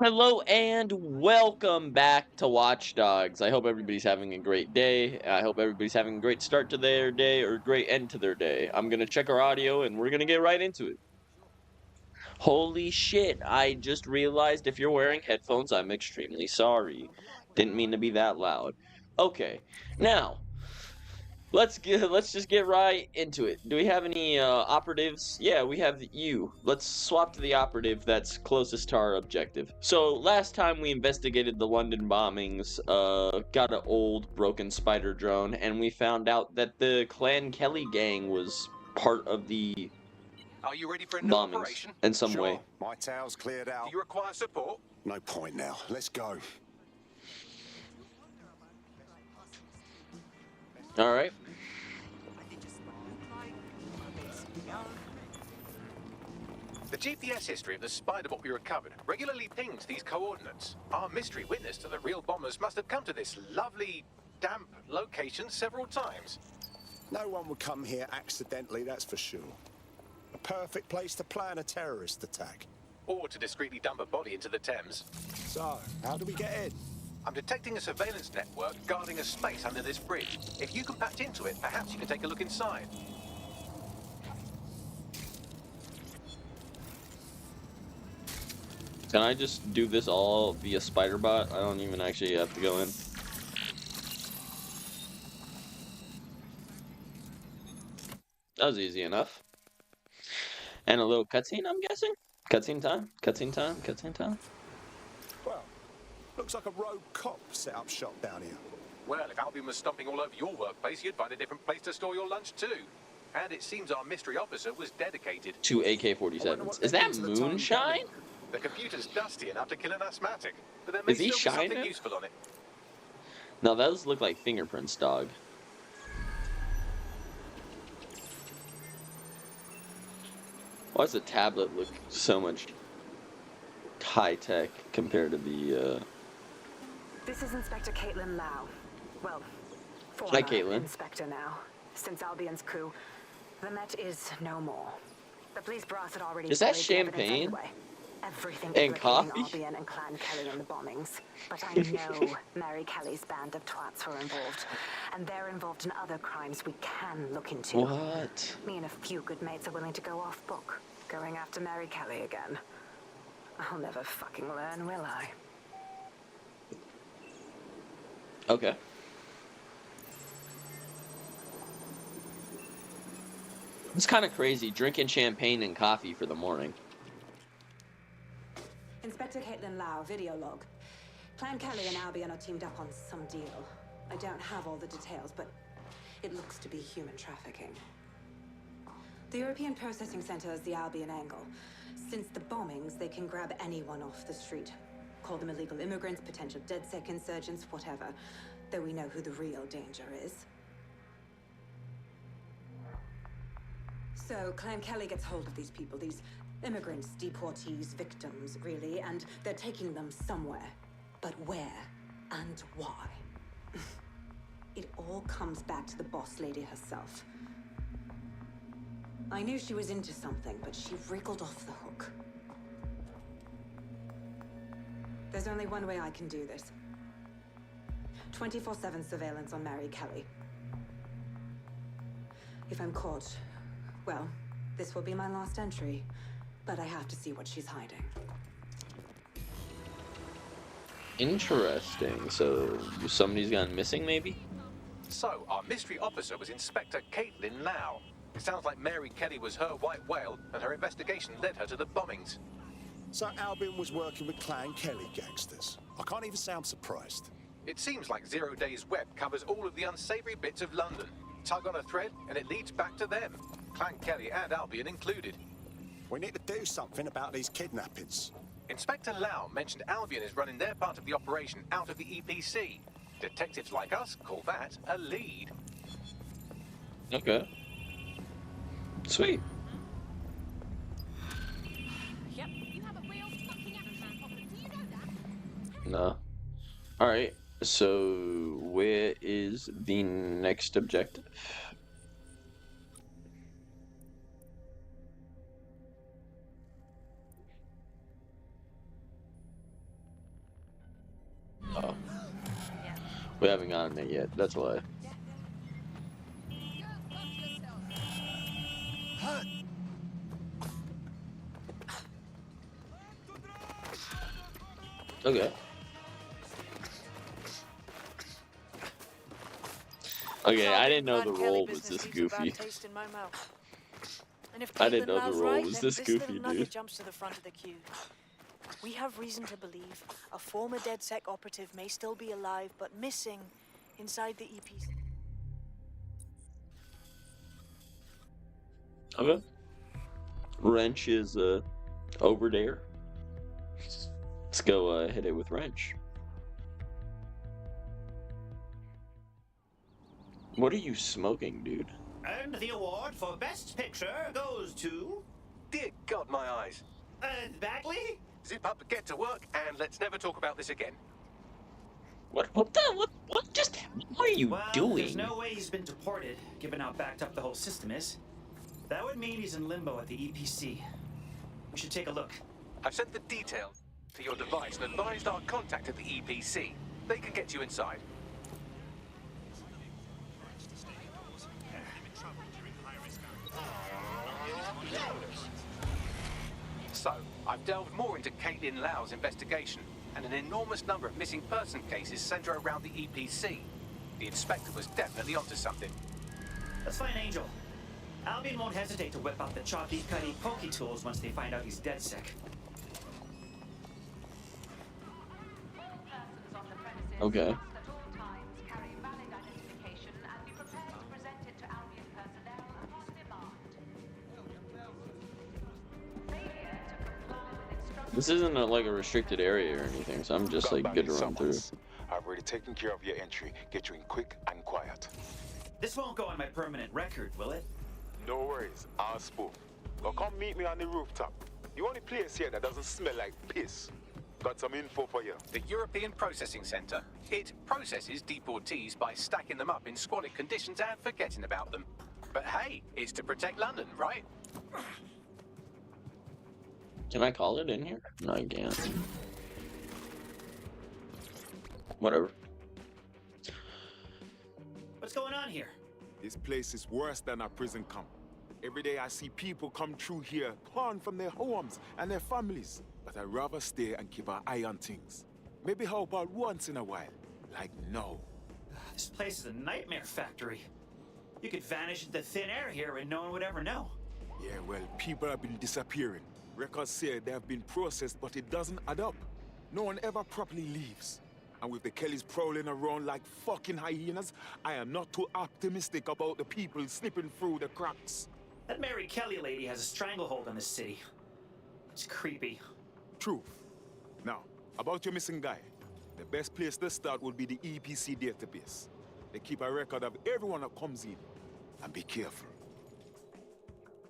Hello and welcome back to Watch Dogs. I hope everybody's having a great day. I hope everybody's having a great start to their day or great end to their day. I'm going to check our audio and we're going to get right into it. Holy shit, I just realized if you're wearing headphones, I'm extremely sorry. Didn't mean to be that loud. Okay, now let's just get right into it. Do we have any operatives? Yeah, we have you. Let's swap to the operative that's closest to our objective. So last time we investigated the London bombings, got an old broken spider drone, and we found out that the Clan Kelly gang was part of the Are you ready for a new bombings operation? in some way. Sure, my tower's cleared out. Do you require support? No point now. Let's go. All right. The GPS history of the spider bot we recovered regularly pings these coordinates. Our mystery witness to the real bombers must have come to this lovely, damp location several times. No one would come here accidentally, that's for sure. A perfect place to plan a terrorist attack. Or to discreetly dump a body into the Thames. So, how do we get in? I'm detecting a surveillance network guarding a space under this bridge. If you can patch into it, perhaps you can take a look inside. Can I just do this all via SpiderBot? I don't even actually have to go in. That was easy enough. And a little cutscene, I'm guessing? Cutscene time? Cutscene time? Cutscene time? Well, looks like a rogue cop set up shop down here. Well, if Albion was stomping all over your workplace, you'd find a different place to store your lunch too. And it seems our mystery officer was dedicated. To AK-47s. Is that moonshine? The computer's dusty enough to kill an asthmatic, but there may Is he still be something shining? useful on it. No, those look like fingerprints, dog. Why does the tablet look so much high-tech compared to the, This is Inspector Caitlin Lau. Well, Hi, former Caitlin. Inspector now. Since Albion's coup, the Met is no more. The police brass had already Is that buried the evidence champagne? anyway. Everything And implicating coffee? Albion and Clan Kelly in the bombings. But I know Mary Kelly's band of twats were involved. And they're involved in other crimes we can look into. What? Me and a few good mates are willing to go off book, going after Mary Kelly again. I'll never fucking learn, will I? Okay. It's kind of crazy, drinking champagne and coffee for the morning. Inspector Caitlin Lau, video log. Clan Kelly and Albion are teamed up on some deal. I don't have all the details, but it looks to be human trafficking. The European Processing Center is the Albion angle. Since the bombings, they can grab anyone off the street. Call them illegal immigrants, potential DedSec insurgents, whatever. Though we know who the real danger is. So, Clan Kelly gets hold of these people, these immigrants, deportees, victims, really, and they're taking them somewhere. But where and why? It all comes back to the boss lady herself. I knew she was into something, but she wriggled off the hook. There's only one way I can do this. 24/7 surveillance on Mary Kelly. If I'm caught, well, this will be my last entry. But I have to see what she's hiding. Interesting. So, somebody's gone missing, maybe? So, our mystery officer was Inspector Caitlin Lau. It sounds like Mary Kelly was her white whale, and her investigation led her to the bombings. So Albion was working with Clan Kelly gangsters. I can't even sound surprised. It seems like Zero Days Web covers all of the unsavory bits of London. Tug on a thread, and it leads back to them. Clan Kelly and Albion included. We need to do something about these kidnappings. Inspector Lau mentioned Albion is running their part of the operation out of the EPC. Detectives like us call that a lead. Okay. Sweet. Yep, you have a real fucking accent, Poppy. Do you know that? No. Alright, so where is the next objective? We haven't gotten it yet. That's why. Okay. Okay, I didn't know the role was this goofy. I didn't know the role was this goofy, dude. Jumps to the front of the queue. We have reason to believe a former DedSec operative may still be alive, but missing inside the EPC. Okay. Wrench is over there. Let's go hit it with Wrench. What are you smoking, dude? And the award for Best Picture goes to... Dear God, my eyes. Bagley? Zip up, get to work, and let's never talk about this again. What are you Well, doing? there's no way he's been deported, given how backed up the whole system is. That would mean he's in limbo at the EPC. We should take a look. I've sent the details to your device and advised our contact at the EPC. They can get you inside. So, I've delved more into Caitlin Lau's investigation, and an enormous number of missing person cases center around the EPC. The inspector was definitely onto something. Let's find Angel. Albion won't hesitate to whip out the choppy, cutty, pokey tools once they find out he's DedSec. Okay. This isn't like a restricted area or anything, so I'm just like good to run through. I've already taken care of your entry. Get you in quick and quiet. This won't go on my permanent record, will it? No worries, I'll spoof. Now come meet me on the rooftop. The only place here that doesn't smell like piss. Got some info for you. The European Processing Center. It processes deportees by stacking them up in squalid conditions and forgetting about them. But hey, it's to protect London, right? Can I call it in here? No, I can't. Whatever. What's going on here? This place is worse than a prison camp. Every day I see people come through here, torn from their homes and their families. But I'd rather stay and keep an eye on things. Maybe how about once in a while? Like no. This place is a nightmare factory. You could vanish into thin air here and no one would ever know. Yeah, well, people have been disappearing. Records say they have been processed, but it doesn't add up. No one ever properly leaves. And with the Kellys prowling around like fucking hyenas, I am not too optimistic about the people slipping through the cracks. That Mary Kelly lady has a stranglehold on this city. It's creepy. Truth. Now, about your missing guy. The best place to start would be the EPC database. They keep a record of everyone that comes in. And be careful.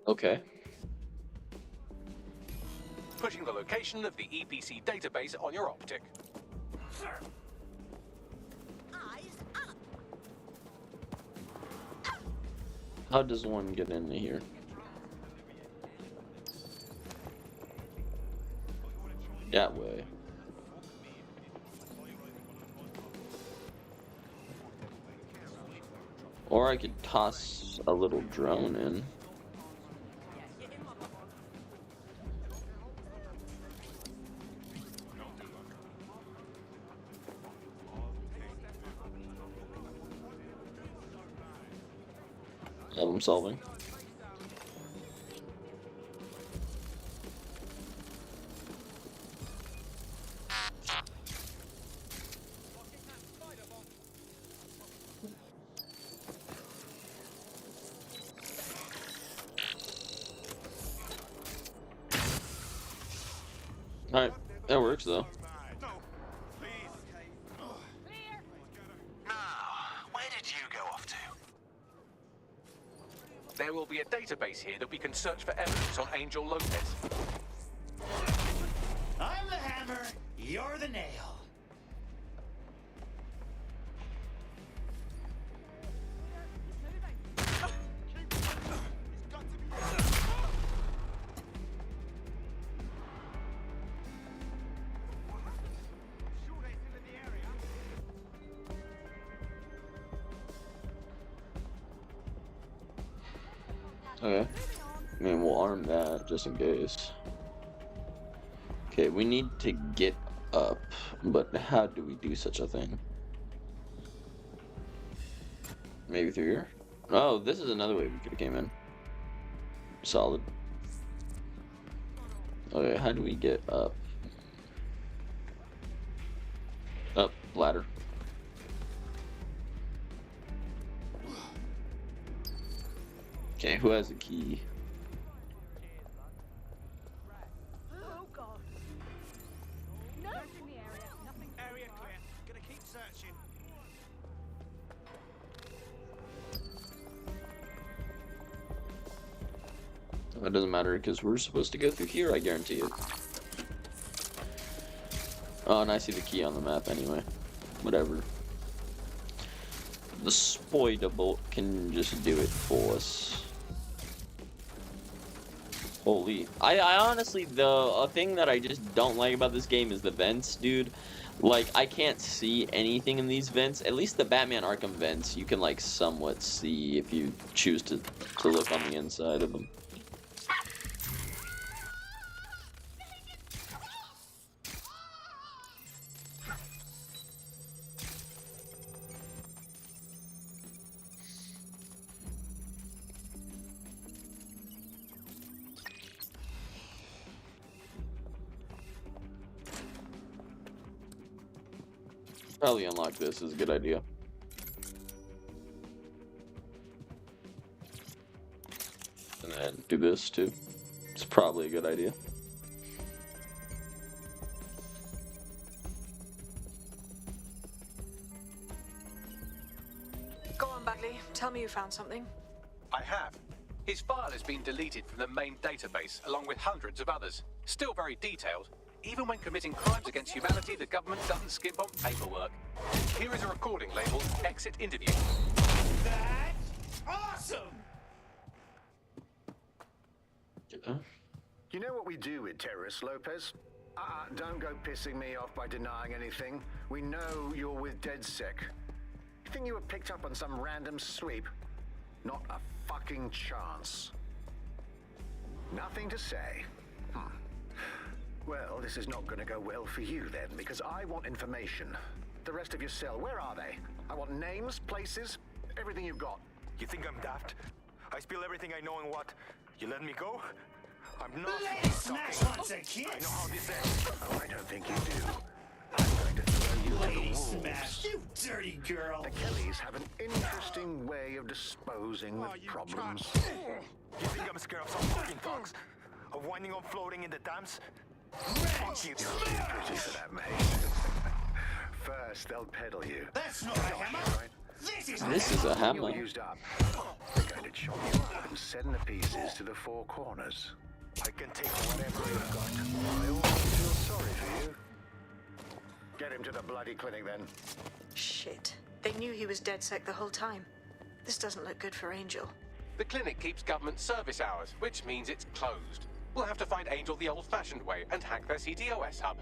Okay. Pushing the location of the EPC database on your optic. How does one get into here? That way. Or I could toss a little drone in. Problem solving. Alright, that works though. Where did you go off to? There will be a database here that we can search for evidence on Angel Lopez. I'm the hammer, you're the nail. Okay. I mean, we'll arm that just in case. Okay, we need to get up, but how do we do such a thing? Maybe through here? Oh, this is another way we could have came in. Solid. Okay, how do we get up? Up, ladder. Okay, who has the key? Oh God. No. Searching the area. Nothing. Area clear. Gonna keep searching. That doesn't matter because we're supposed to go through here, I guarantee it. Oh, and I see the key on the map anyway. Whatever. The Spoidable can just do it for us. Holy. I honestly, the thing that I just don't like about this game is the vents, dude. Like, I can't see anything in these vents. At least the Batman Arkham vents, you can, like, somewhat see if you choose to look on the inside of them. Probably unlock this is a good idea. And then do this too. It's probably a good idea. Go on, Bagley. Tell me you found something. I have. His file has been deleted from the main database, along with hundreds of others. Still very detailed. Even when committing crimes against humanity, the government doesn't skimp on paperwork. Here is a recording labeled Exit Interview. That's awesome! Yeah. You know what we do with terrorists, Lopez? Don't go pissing me off by denying anything. We know you're with DedSec. You think you were picked up on some random sweep? Not a fucking chance. Nothing to say. Well, this is not going to go well for you then, because I want information. The rest of your cell, where are they? I want names, places, everything you've got. You think I'm daft? I spill everything I know and what? You let me go? I'm not Smash wants a kiss. I know how this ends. Oh, I don't think you do. I'm going to throw you to the Lady wolves. Smash, you dirty girl. The Kellys have an interesting way of disposing with problems. You think I'm scared of some fucking fox? Of winding up floating in the dams? Fuck you. You're too pretty for that, mate. First, they'll peddle you. That's not a hammer. Right? This is a hammer. You're used up. They're going to chop you up and send the pieces to the four corners. I can take whatever you've got. I almost feel sorry for you. Get him to the bloody clinic, then. Shit. They knew he was DedSec the whole time. This doesn't look good for Angel. The clinic keeps government service hours, which means it's closed. We'll have to find Angel the old-fashioned way and hack their CTOS hub.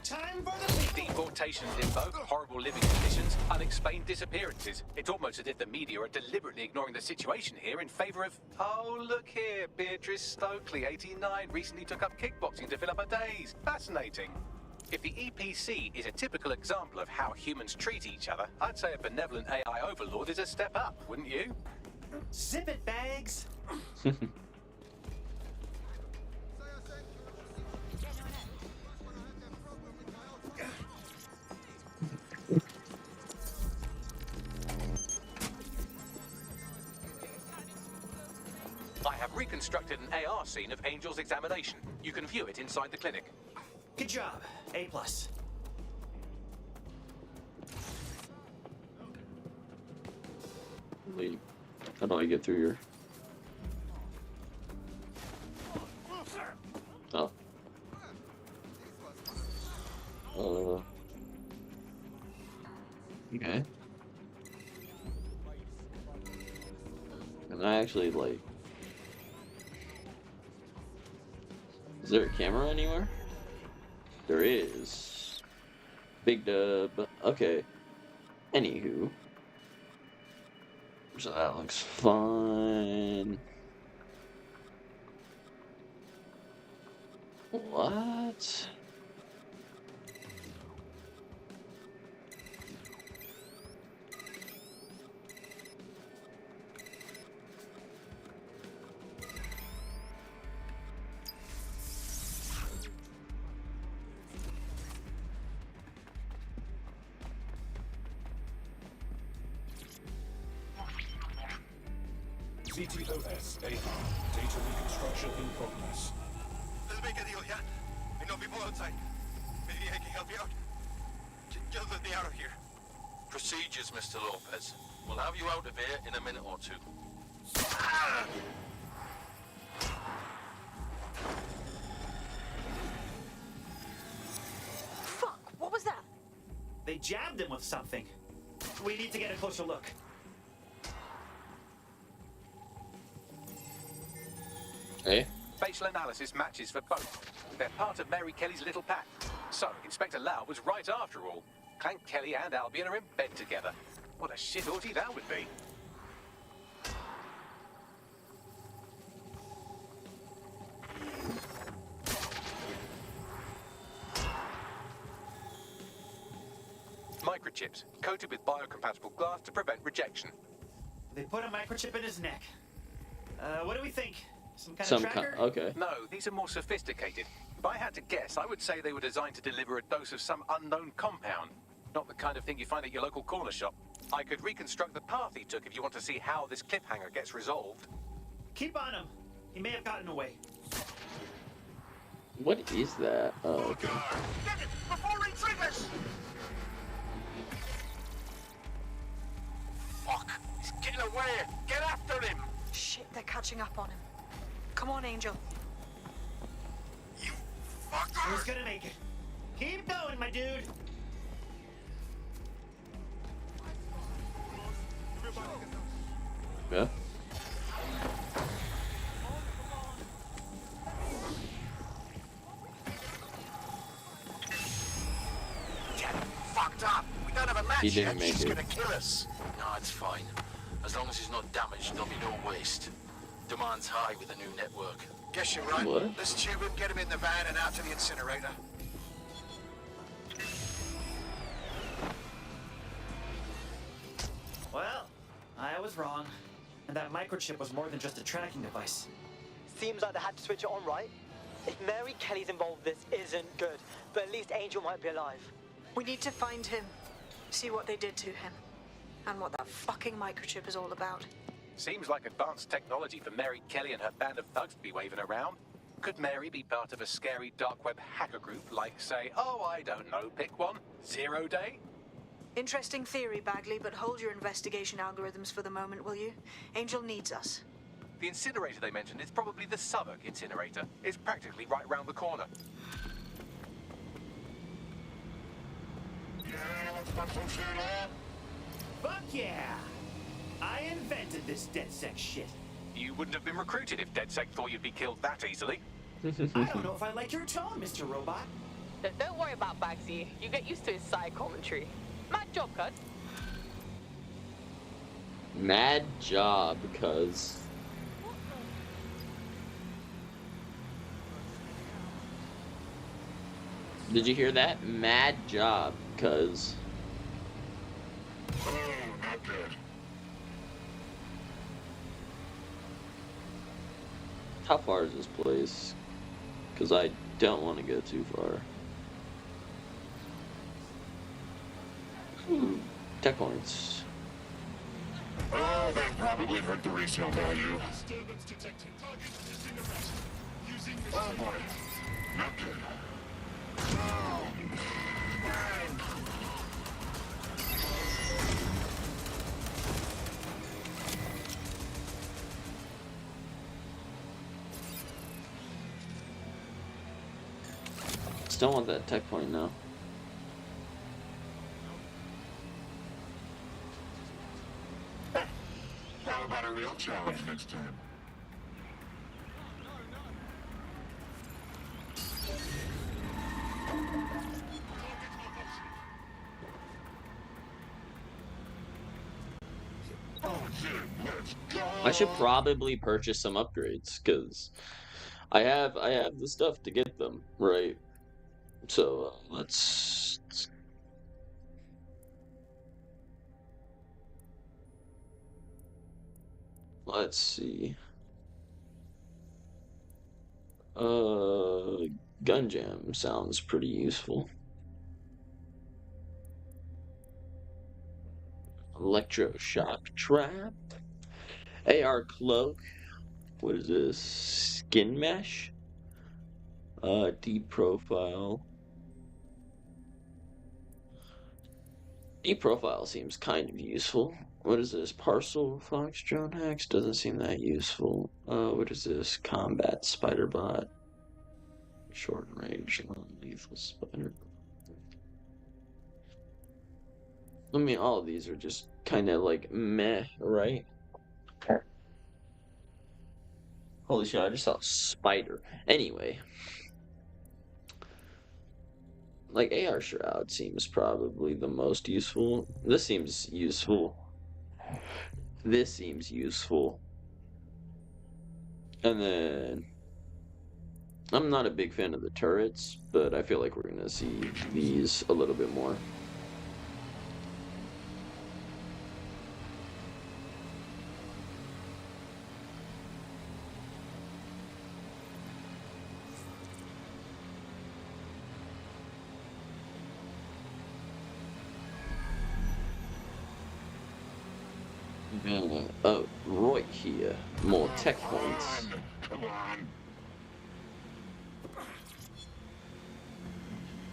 Time for the Deportation limbo, horrible living conditions, unexplained disappearances. It's almost as if the media are deliberately ignoring the situation here in favor of... Oh, look here, Beatrice Stokely, 89, recently took up kickboxing to fill up her days. Fascinating. If the EPC is a typical example of how humans treat each other, I'd say a benevolent AI overlord is a step up, wouldn't you? Zip it, Bags. I have reconstructed an AR scene of Angel's examination. You can view it inside the clinic. Good job. A+. Wait, how do I get through here? Oh. Okay. Can I actually, like... Is there a camera anywhere? There is. Big dub. Okay. Anywho. So that looks fine. What? CTOS AR. Data reconstruction in progress. Let's make a deal, yeah? I know people outside. Maybe I can help you out. Just let me out of here. Procedures, Mr. Lopez. We'll have you out of here in a minute or two. Fuck, what was that? They jabbed him with something. We need to get a closer look. Hey? Facial analysis matches for both. They're part of Mary Kelly's little pack. So, Inspector Lau was right after all. Clank Kelly and Albion are in bed together. What a shit orgy that would be. Microchips, coated with biocompatible glass to prevent rejection. They put a microchip in his neck. What do we think? Some kind Some of tracker? okay. No, these are more sophisticated. If I had to guess, I would say they were designed to deliver a dose of some unknown compound. Not the kind of thing you find at your local corner shop. I could reconstruct the path he took if you want to see how this cliffhanger gets resolved. Keep on him. He may have gotten away. What is that? Oh, okay. Get it before he triggers! Fuck! He's getting away! Get after him! Shit, they're catching up on him. Come on, Angel. You fucker! Who's gonna make it? Keep going, my dude. Yeah. Get fucked up! We don't have a match He didn't yet. make She's it. gonna kill us. No, it's fine. As long as he's not damaged, there'll be no waste. Demand's high with the new network. Guess you're right. What? Let's tube him, get him in the van and out to the incinerator. Well, I was wrong. And that microchip was more than just a tracking device. Seems like they had to switch it on, right? If Mary Kelly's involved, this isn't good. But at least Angel might be alive. We need to find him, see what they did to him, and what that fucking microchip is all about. Seems like advanced technology for Mary Kelly and her band of thugs to be waving around. Could Mary be part of a scary dark web hacker group like, say, oh, I don't know, pick one, Zero Day? Interesting theory, Bagley, but hold your investigation algorithms for the moment, will you? Angel needs us. The incinerator they mentioned is probably the Southwark incinerator. It's practically right round the corner. Fuck yeah! I invented this DedSec shit. You wouldn't have been recruited if DedSec thought you'd be killed that easily. I don't know if I like your tone, Mr. Robot. Don't worry about Bagsy. You get used to his side commentary. Mad job, cuz. Mad job, cuz. Did you hear that? Mad job, cuz. Oh, not good. How far is this place? Because I don't want to go too far. Tech points. Oh, that probably hurt the resale value. Oh boy, not good. Still want that tech point now. How about a real challenge next time? Oh, shit. I should probably purchase some upgrades because I have the stuff to get them, right? So let's see. Gun jam sounds pretty useful. Electroshock trap. AR cloak. What is this? Skin mesh. Deep profile. Deep profile seems kind of useful. What is this? Parcel Foxtrot hacks doesn't seem that useful. What is this? Combat spider bot. Short range, non-lethal spider. I mean, all of these are just kind of like meh, right? Holy shit, I just saw a spider. Anyway. Like, AR Shroud seems probably the most useful. This seems useful. This seems useful. And then... I'm not a big fan of the turrets, but I feel like we're gonna see these a little bit more. Oh, right here. More tech points.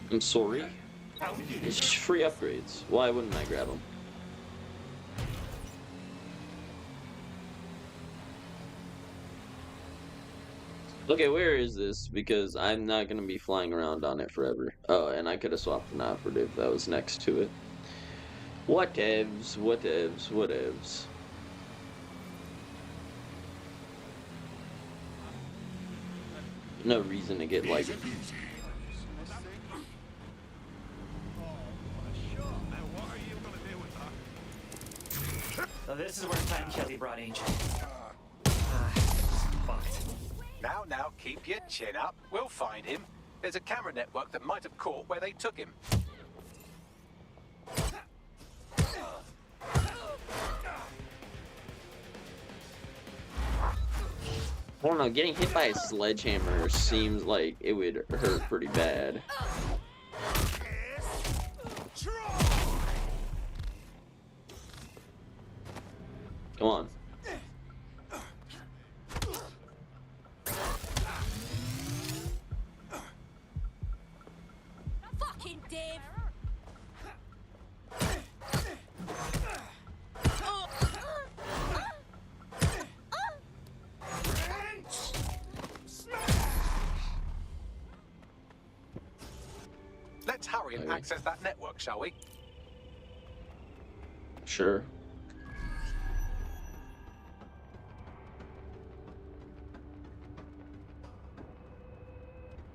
I'm sorry. It's just free upgrades. Why wouldn't I grab them? Okay, where is this? Because I'm not going to be flying around on it forever. Oh, and I could have swapped an operative that was next to it. Whatevs, whatevs, whatevs. No reason to get like... So this is where Time Kelly brought Angel. Fucked. Now, keep your chin up. We'll find him. There's a camera network that might have caught where they took him. I don't know, getting hit by a sledgehammer seems like it would hurt pretty bad. Come on. Fucking Dave! Let's hurry and access that network, shall we? Sure.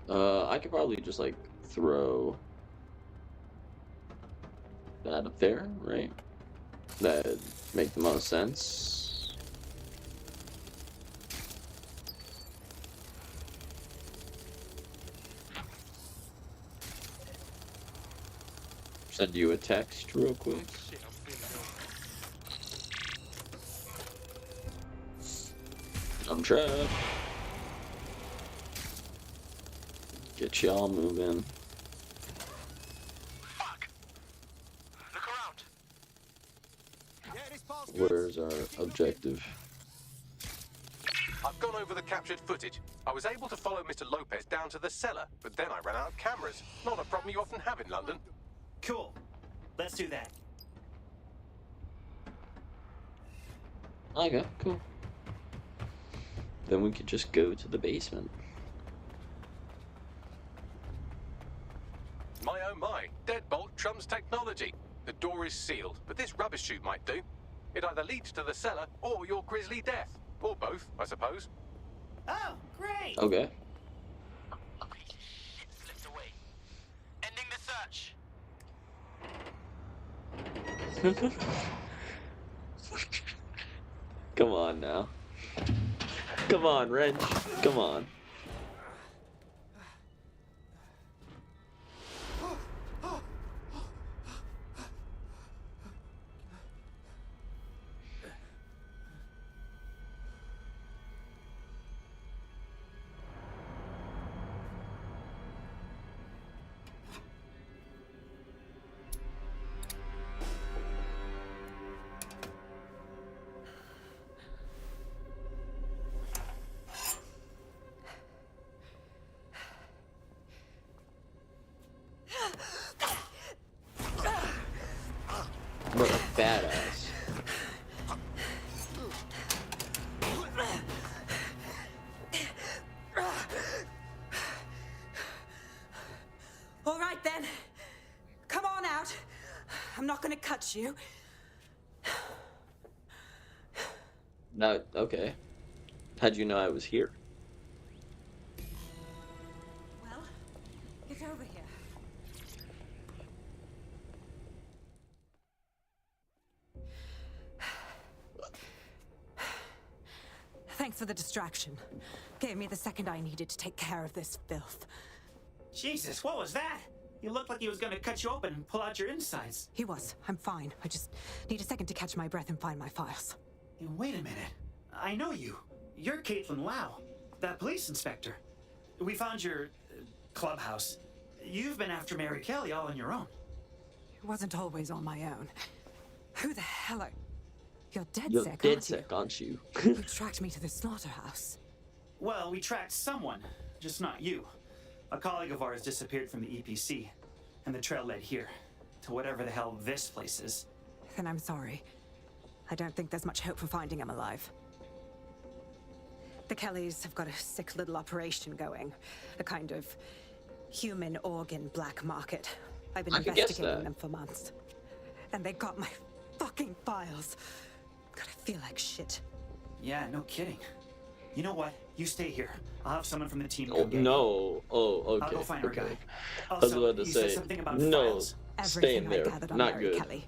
I could probably just like throw that up there, right? That'd make the most sense. Send you a text real quick. I'm trapped. Get y'all moving. Fuck. Look around. Where's our objective? I've gone over the captured footage. I was able to follow Mr. Lopez down to the cellar, but then I ran out of cameras. Not a problem you often have in London. Cool. Let's do that. Okay, cool. Then we could just go to the basement. My oh my, deadbolt trumps technology. The door is sealed, but this rubbish chute might do. It either leads to the cellar or your grisly death. Or both, I suppose. Oh, great! Okay. Slipped away. Ending the search. Come on now. Come on, Wrench. Come on. What a badass. All right then. Come on out. I'm not gonna cut you. No, okay. How'd you know I was here? Well, get over here. Thanks for the distraction. Gave me the second I needed to take care of this filth. Jesus, what was that? You looked like he was gonna cut you open and pull out your insides. He was. I'm fine. I just need a second to catch my breath and find my files. Hey, wait a minute. I know you. You're Caitlin Lau, that police inspector. We found your clubhouse. You've been after Mary Kelly all on your own. It wasn't always on my own. Who the hell are... You're dead You're sick, dead aren't sick, aren't you? You tracked me to the slaughterhouse. Well, we tracked someone, just not you. A colleague of ours disappeared from the EPC, and the trail led here, to whatever the hell this place is. Then I'm sorry. I don't think there's much hope for finding him alive. The Kellys have got a sick little operation going. A kind of human organ black market. I've been I could guess investigating that. them for months. And they got my fucking files. God, I feel like shit. Yeah, no kidding. You know what? You stay here. I'll have someone from the team Oh, come get you. no. Oh, okay. I'll go find our okay. guy. I was Also, about to you said say, something about no, files. stay in Everything there. I gathered on Not Mary good. Kelly.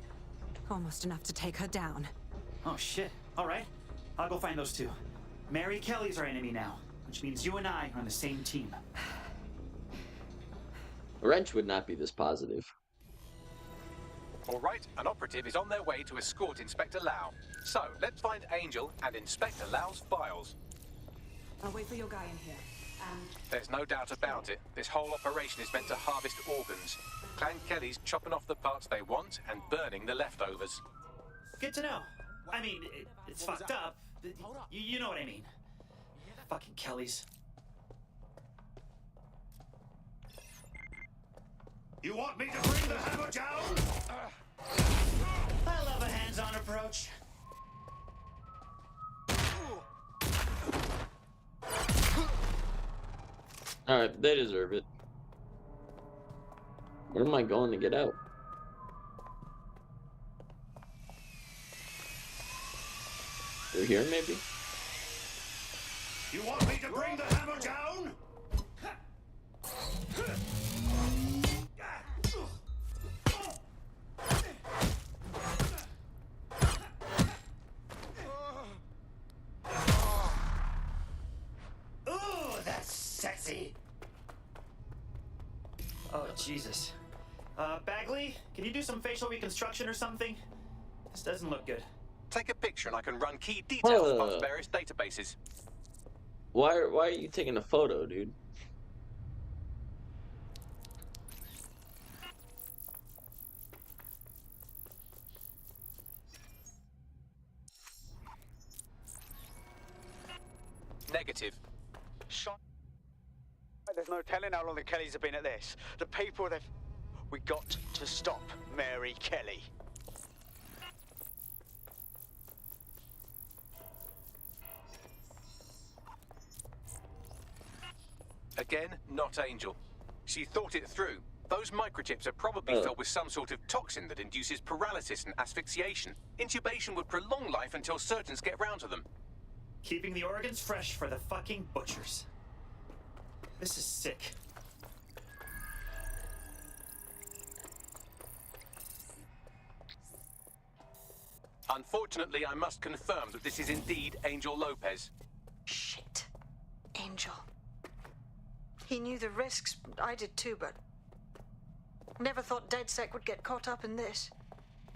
Almost enough to take her down. Oh, shit. All right. I'll go find those two. Mary Kelly's our enemy now, which means you and I are on the same team. Wrench would not be this positive. All right, an operative is on their way to escort Inspector Lau. So, let's find Angel and Inspector Lau's files. I'll wait for your guy in here. There's no doubt about it. This whole operation is meant to harvest organs. Clan Kelly's chopping off the parts they want and burning the leftovers. Good to know. I mean, it's fucked up. You know what I mean. Fucking Kellys. You want me to bring the hammer down? I love a hands-on approach. Alright, they deserve it. Where am I going to get out? Through here, maybe? You want me to bring the hammer down? Ooh, that's sexy. Oh, Jesus. Bagley, can you do some facial reconstruction or something? This doesn't look good. Take a picture and I can run key details Huh. past various databases. Why are you taking a photo, dude? Negative. Shot. There's no telling how long the Kellys have been at this. The people they've... We got to stop Mary Kelly. Again, not Angel. She thought it through. Those microchips are probably filled with some sort of toxin that induces paralysis and asphyxiation. Intubation would prolong life until surgeons get round to them. Keeping the organs fresh for the fucking butchers. This is sick. Unfortunately, I must confirm that this is indeed Angel Lopez. Shit. Angel. He knew the risks. I did too, but... Never thought DedSec would get caught up in this.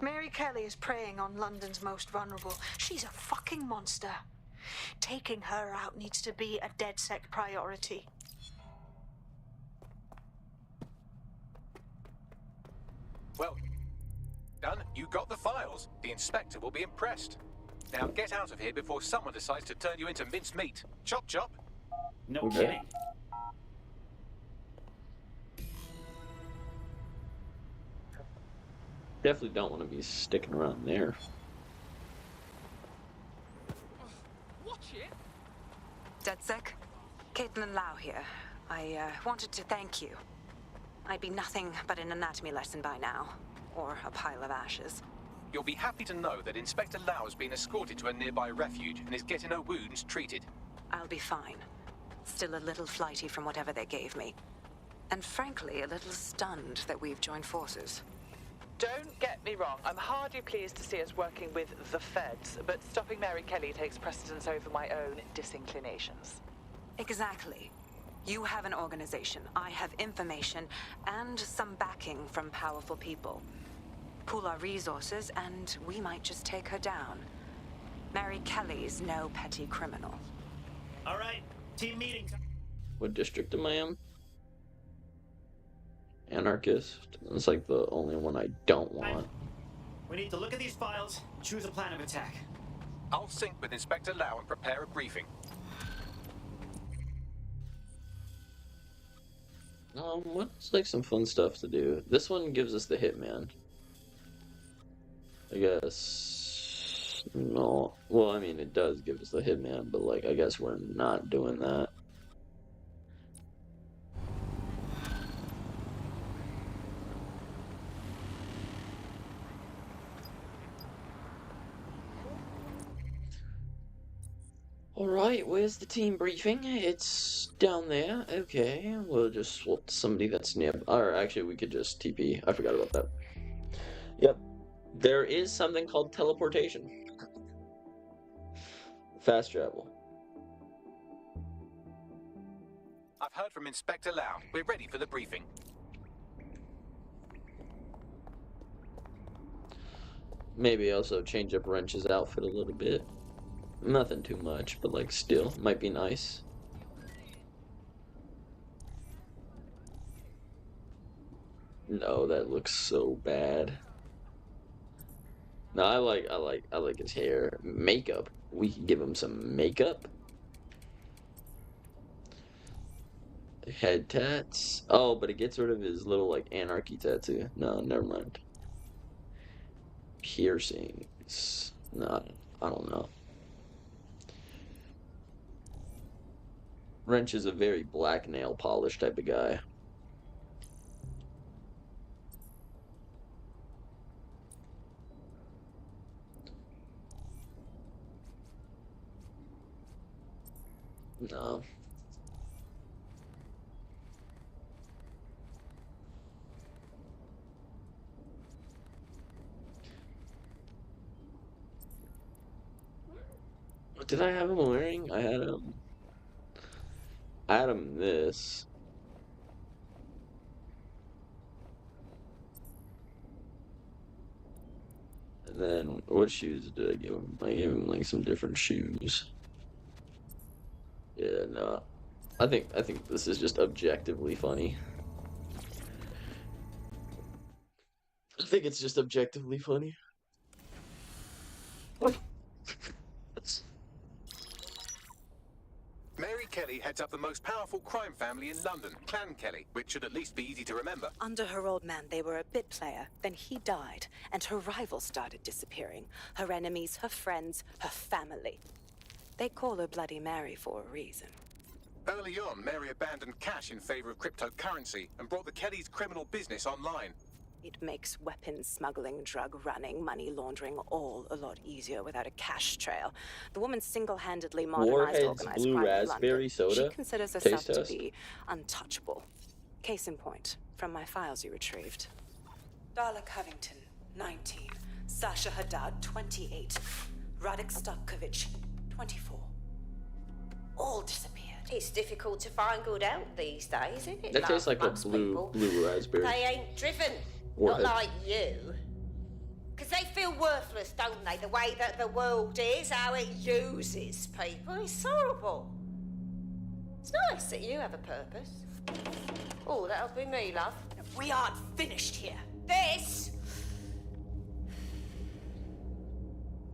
Mary Kelly is preying on London's most vulnerable. She's a fucking monster. Taking her out needs to be a DedSec priority. Well, done. You got the files. The inspector will be impressed. Now get out of here before someone decides to turn you into minced meat. Chop chop. No Okay. kidding. Definitely don't want to be sticking around there. Watch it. DedSec? Caitlin Lau here. I wanted to thank you. I'd be nothing but an anatomy lesson by now. Or a pile of ashes. You'll be happy to know that Inspector Lau has been escorted to a nearby refuge and is getting her wounds treated. I'll be fine. Still a little flighty from whatever they gave me. And frankly, a little stunned that we've joined forces. Don't get me wrong, I'm hardly pleased to see us working with the feds, but stopping Mary Kelly takes precedence over my own disinclinations. Exactly. You have an organization, I have information, and some backing from powerful people. Pool our resources, and we might just take her down. Mary Kelly's no petty criminal. All right, team meeting. What district am I in? Anarchist. It's like the only one I don't want. We need to look at these files, choose a plan of attack. I'll sync with Inspector Lau and prepare a briefing. What's like some fun stuff to do? This one gives us the Hitman. I guess... No. Well, I mean, it does give us the Hitman, but like, I guess we're not doing that. Alright, where's the team briefing? It's down there. Okay, we'll just swap to somebody that's near. Or actually, we could just TP. I forgot about that. Yep. There is something called teleportation. Fast travel. I've heard from Inspector Lau. We're ready for the briefing. Maybe also change up Wrench's outfit a little bit. Nothing too much, but like still, might be nice. No, that looks so bad. No, I like his hair. Makeup. We could give him some makeup. Head tats. Oh, but it gets rid of his little like anarchy tattoo. No, never mind. Piercings. No, I don't know. Wrench is a very black nail polish type of guy. No. What did I have him wearing? I had him this. And then what shoes did I give him? I gave him like some different shoes. Yeah, no. I think this is just objectively funny. I think it's just objectively funny. Mary Kelly heads up the most powerful crime family in London, Clan Kelly, which should at least be easy to remember. Under her old man, they were a bit player. Then he died, and her rivals started disappearing. Her enemies, her friends, her family. They call her Bloody Mary for a reason. Early on, Mary abandoned cash in favor of cryptocurrency and brought the Kellys' criminal business online. It makes weapons smuggling, drug running, money laundering all a lot easier without a cash trail. The woman single-handedly modernized Warhead's organized blue crime in raspberry London. soda. She considers Taste herself to test. be untouchable. Case in point, from my files you retrieved. Darla Covington, 19, Sasha Haddad, 28. Radek Stavkovich, 24. All disappeared. It's difficult to find good help these days, isn't it? That tastes like a most people. blue raspberry. They ain't driven. Warhead. Not like you. Because they feel worthless, don't they? The way that the world is, how it uses people. It's horrible. It's nice that you have a purpose. Oh, that'll be me, love. We aren't finished here. This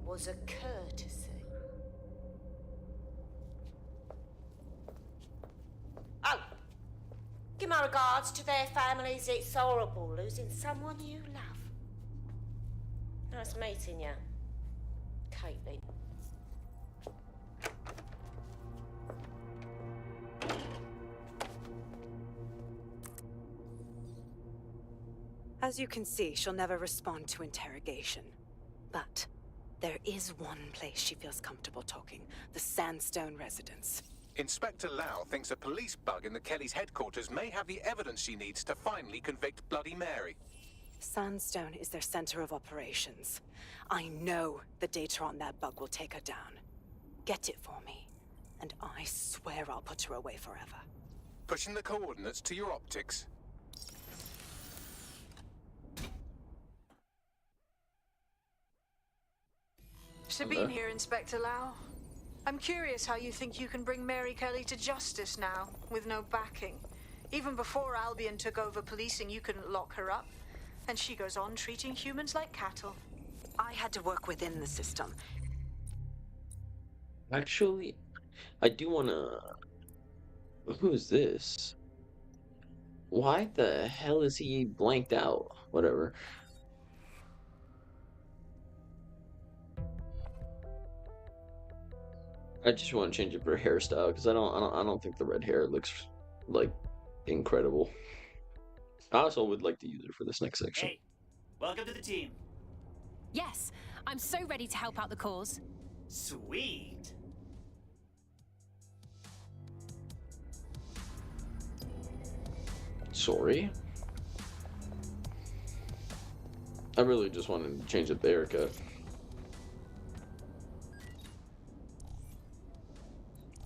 was a courtesy. Oh, give my regards to their families. It's horrible losing someone you love. Nice meeting you, Caitlin. As you can see, she'll never respond to interrogation. But there is one place she feels comfortable talking, the Sandstone residence. Inspector Lau thinks a police bug in the Kellys' headquarters may have the evidence she needs to finally convict Bloody Mary. Sandstone is their center of operations. I know the data on that bug will take her down. Get it for me, and I swear I'll put her away forever. Pushing the coordinates to your optics. Sabine here, Inspector Lau. I'm curious how you think you can bring Mary Kelly to justice now, with no backing. Even before Albion took over policing, you couldn't lock her up. And she goes on treating humans like cattle. I had to work within the system. Actually, I do wanna... Who is this? Why the hell is he blanked out? Whatever. I just want to change it for hairstyle because I don't think the red hair looks like incredible. I also would like to use it for this next section. Hey, welcome to the team. Yes, I'm so ready to help out the cause. Sweet. Sorry. I really just wanted to change it to haircut.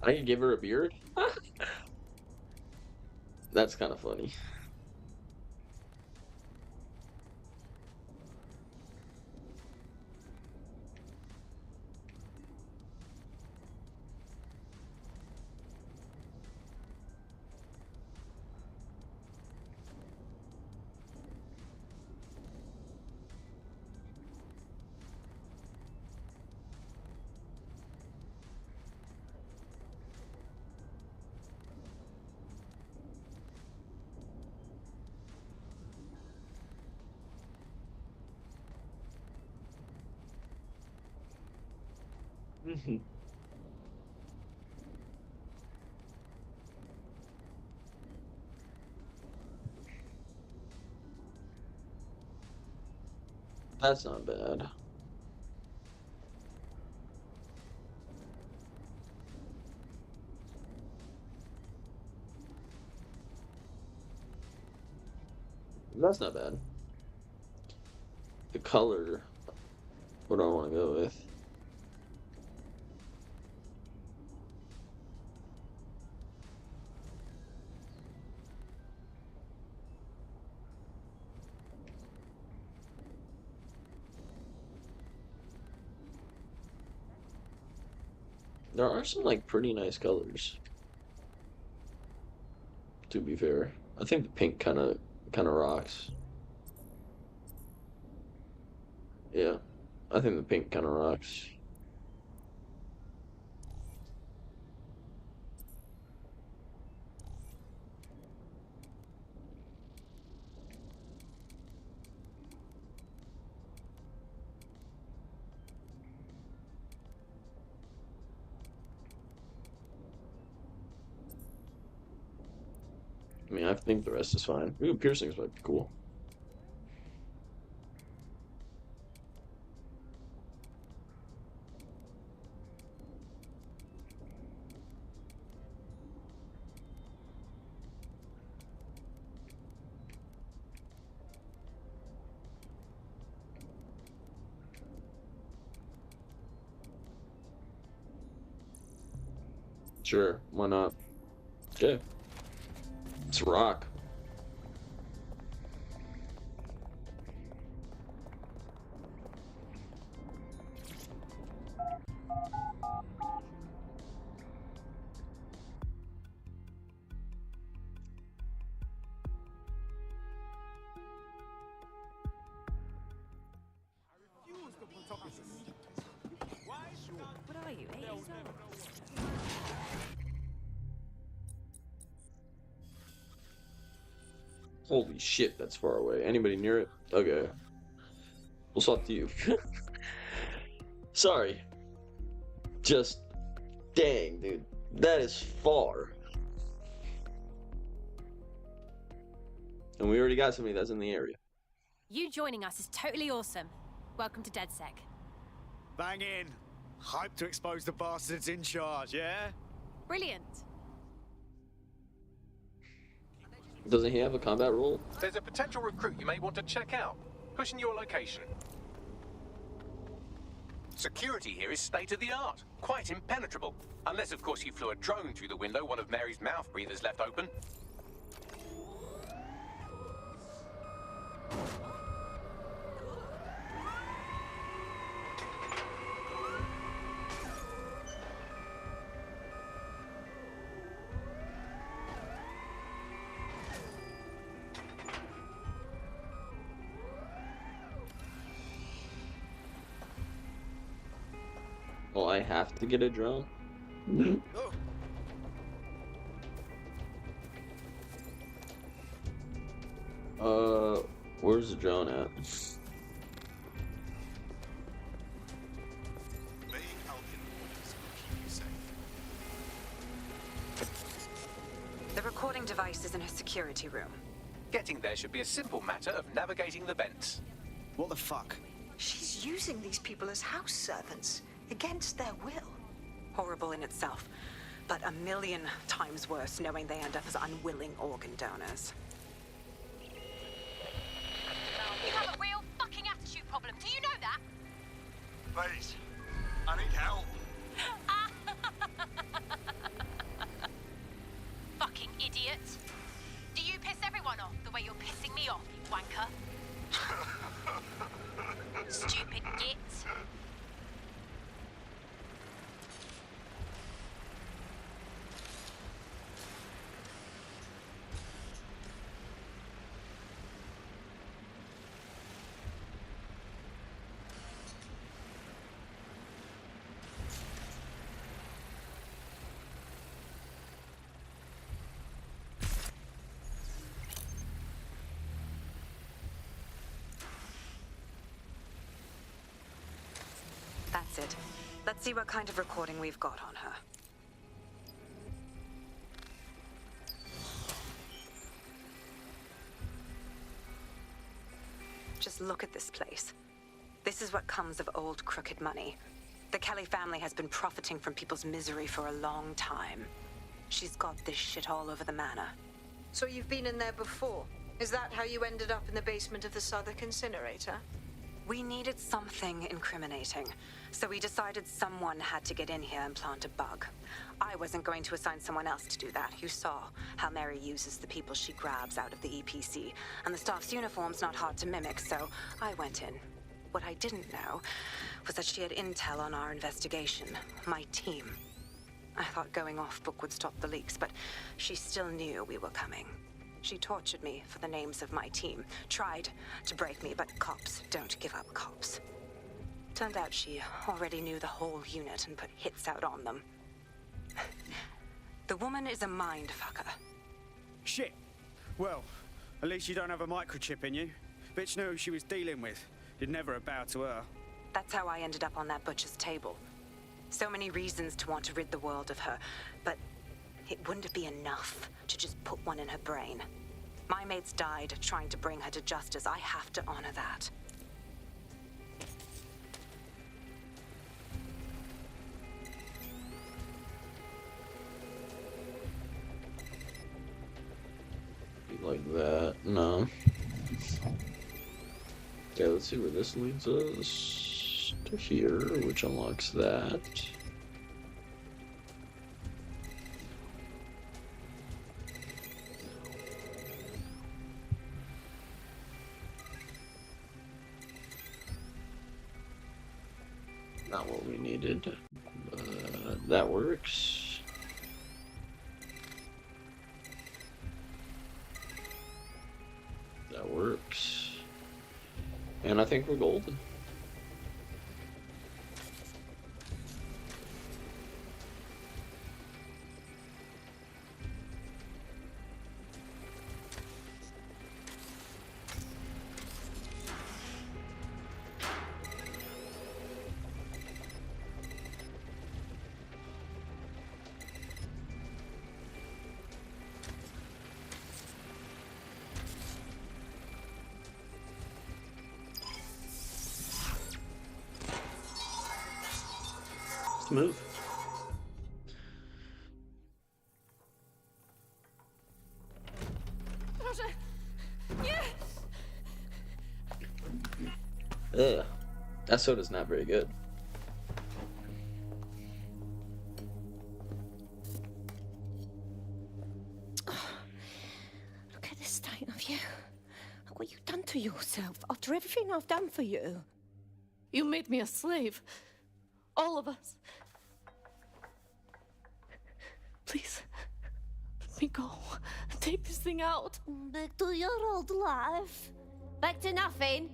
I could give her a beard? That's kind of funny. That's not bad. That's not bad. The color, what do I want to go with? There are some like pretty nice colors. To be fair, I think the pink kind of rocks. Yeah, I think the pink kind of rocks. I mean, I think the rest is fine. Ooh, piercings might be cool. Sure, why not? Okay. Let's rock. What are you, 80s old? Holy shit, that's far away. Anybody near it? Okay. We'll swap to you. Sorry. Just dang, dude. That is far. And we already got somebody that's in the area. You joining us is totally awesome. Welcome to DedSec. Bang in. Hype to expose the bastards in charge, yeah? Brilliant. Doesn't he have a combat role? There's a potential recruit you may want to check out. Pushing your location. Security here is state-of-the-art. Quite impenetrable. Unless, of course, you flew a drone through the window one of Mary's mouth breathers left open. Oh, I have to get a drone? Where's the drone at? The recording device is in her security room. Getting there should be a simple matter of navigating the vents. What the fuck? She's using these people as house servants, against their will. Horrible in itself, but a million times worse knowing they end up as unwilling organ donors. You have a real fucking attitude problem. Do you know that? Please, I need help. Fucking idiot. Do you piss everyone off the way you're pissing me off, you wanker? Stupid git. That's it. Let's see what kind of recording we've got on her. Just look at this place. This is what comes of old crooked money. The Kelly family has been profiting from people's misery for a long time. She's got this shit all over the manor. So you've been in there before? Is that how you ended up in the basement of the Southwark incinerator? We needed something incriminating, so we decided someone had to get in here and plant a bug. I wasn't going to assign someone else to do that. You saw how Mary uses the people she grabs out of the EPC, and the staff's uniform's not hard to mimic, so I went in. What I didn't know was that she had intel on our investigation, my team. I thought going off book would stop the leaks, but she still knew we were coming. She tortured me for the names of my team, tried to break me, but cops don't give up cops. Turned out she already knew the whole unit and put hits out on them. The woman is a mind fucker. Shit. Well, at least you don't have a microchip in you. Bitch knew who she was dealing with. You'd never have bowed to her. That's how I ended up on that butcher's table. So many reasons to want to rid the world of her, but it wouldn't be enough to just put one in her brain. My mates died trying to bring her to justice. I have to honor that. Like that, no. Okay, let's see where this leads us. To here, which unlocks that. Not what we needed. That works. That works. And I think we're golden. Move. Roger. Yes. Ugh. That soda's not very good. Look at the state of you. Look what you've done to yourself after everything I've done for you. You made me a slave. All of us. Please, let me go. Take this thing out. Back to your old life. Back to nothing.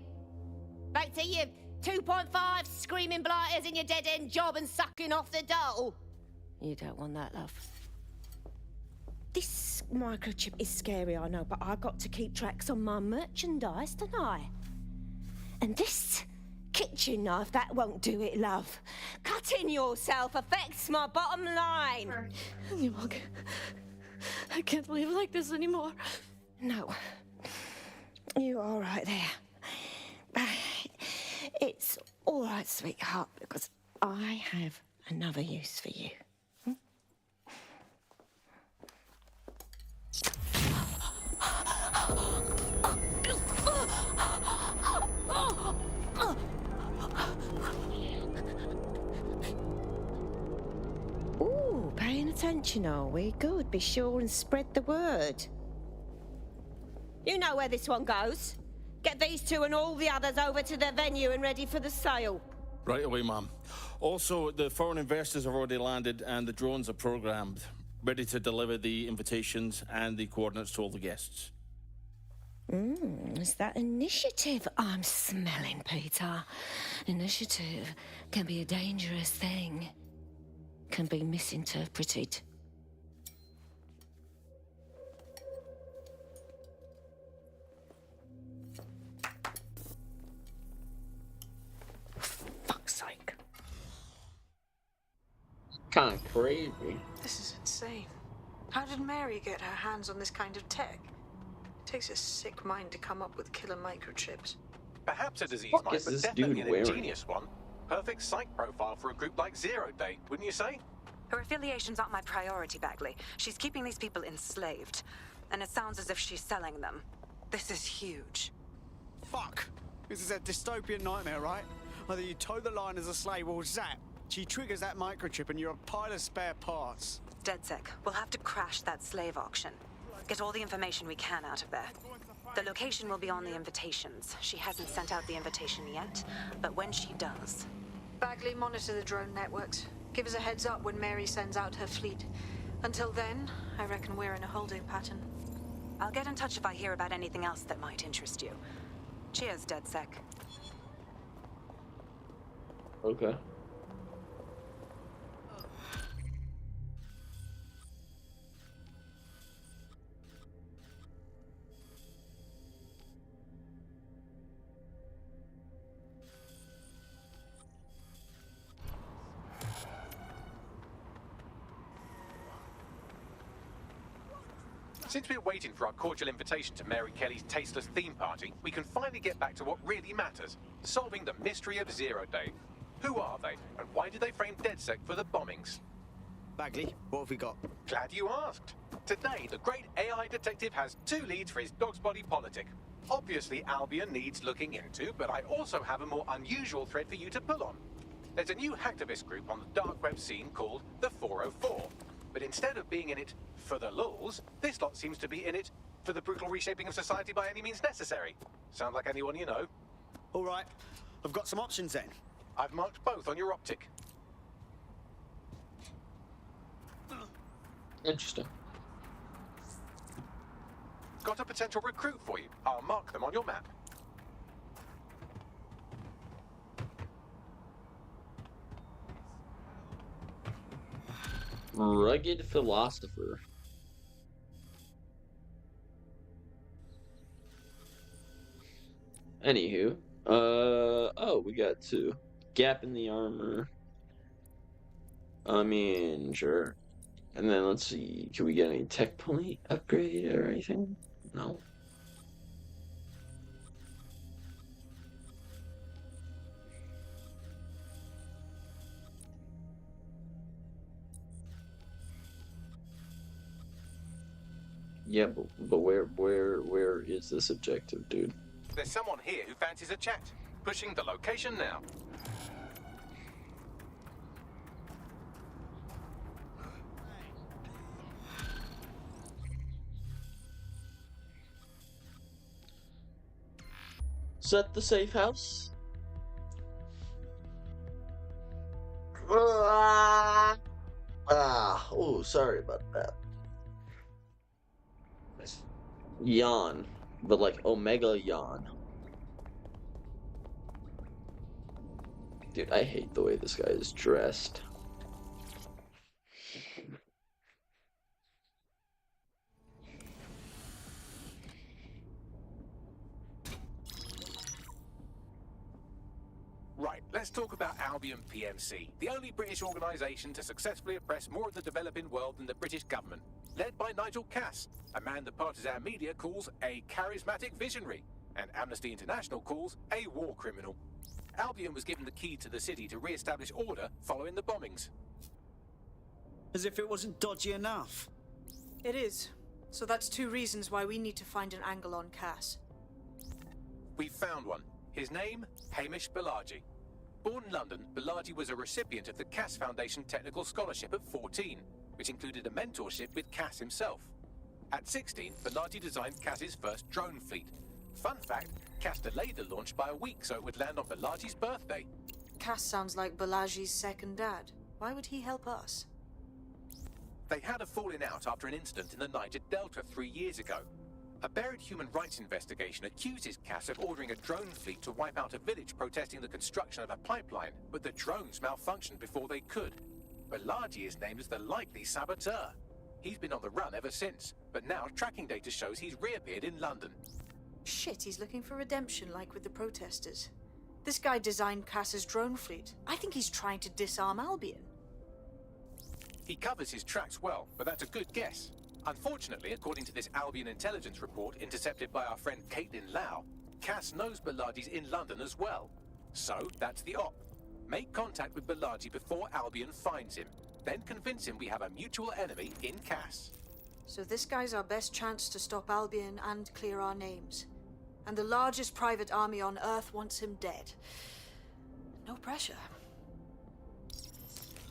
Back to you 2.5 screaming blighters in your dead-end job and sucking off the dole. You don't want that, love. This microchip is scary, I know, but I got to keep tracks on my merchandise, don't I? And this kitchen knife, that won't do it, love. Cutting yourself affects my bottom line. I can't live like this anymore. No. You're all right there. It's all right, sweetheart, because I have another use for you. Ooh, paying attention, are we? Good. Be sure and spread the word. You know where this one goes. Get these two and all the others over to the venue and ready for the sale. Right away, ma'am. Also, the foreign investors have already landed and the drones are programmed, ready to deliver the invitations and the coordinates to all the guests. Is that initiative I'm smelling, Peter? Initiative can be a dangerous thing. Can be misinterpreted. Fuck's sake. Kind of crazy. This is insane. How did Mary get her hands on this kind of tech? It takes a sick mind to come up with killer microchips. Perhaps a disease What might, is but this definitely dude an wearing? ingenious one. Perfect psych profile for a group like Zero Day, wouldn't you say? Her affiliations aren't my priority, Bagley. She's keeping these people enslaved. And it sounds as if she's selling them. This is huge. Fuck! This is a dystopian nightmare, right? Either you toe the line as a slave or zap. She triggers that microchip and you're a pile of spare parts. DedSec, we'll have to crash that slave auction. Get all the information we can out of there. The location will be on the invitations. She hasn't sent out the invitation yet, but when she does... Bagley, monitor the drone networks. Give us a heads up when Mary sends out her fleet. Until then, I reckon we're in a holding pattern. I'll get in touch if I hear about anything else that might interest you. Cheers, DedSec. Okay. Since we're waiting for our cordial invitation to Mary Kelly's tasteless theme party, we can finally get back to what really matters, solving the mystery of Zero Day. Who are they, and why did they frame DedSec for the bombings? Bagley, what have we got? Glad you asked. Today, the great AI detective has two leads for his dog's body politic. Obviously, Albion needs looking into, but I also have a more unusual thread for you to pull on. There's a new hacktivist group on the dark web scene called the 404. But instead of being in it for the lulz, this lot seems to be in it for the brutal reshaping of society by any means necessary. Sound like anyone you know? All right, I've got some options then. I've marked both on your optic. Interesting. Got a potential recruit for you. I'll mark them on your map. Rugged philosopher. Anywho, oh, we got two. Gap in the armor. I mean, sure. And then let's see, can we get any tech point upgrade or anything? No. Yeah, but where is this objective, dude? There's someone here who fancies a chat. Pushing the location now. Set the safe house. Oh, sorry about that. Yawn, but like Omega yawn. Dude, I hate the way this guy is dressed. Right, let's talk about Albion PMC, the only British organisation to successfully oppress more of the developing world than the British government, led by Nigel Cass, a man the partisan media calls a charismatic visionary, and Amnesty International calls a war criminal. Albion was given the key to the city to re-establish order following the bombings. As if it wasn't dodgy enough. It is. So that's two reasons why we need to find an angle on Cass. We've found one. His name, Hamish Balaji. Born in London, Balaji was a recipient of the Cass Foundation Technical Scholarship at 14, which included a mentorship with Cass himself. At 16, Balaji designed Cass's first drone fleet. Fun fact, Cass delayed the launch by a week so it would land on Balaji's birthday. Cass sounds like Balaji's second dad. Why would he help us? They had a falling out after an incident in the Niger Delta 3 years ago. A buried human rights investigation accuses Cass of ordering a drone fleet to wipe out a village protesting the construction of a pipeline, but the drones malfunctioned before they could. Balaji is named as the likely saboteur. He's been on the run ever since, but now tracking data shows he's reappeared in London. Shit, he's looking for redemption like with the protesters. This guy designed Cass's drone fleet. I think he's trying to disarm Albion. He covers his tracks well, but that's a good guess. Unfortunately, according to this Albion intelligence report intercepted by our friend Caitlin Lau, Cass knows Balaji's in London as well. So, that's the op. Make contact with Balaji before Albion finds him. Then convince him we have a mutual enemy in Cass. So this guy's our best chance to stop Albion and clear our names. And the largest private army on Earth wants him dead. No pressure.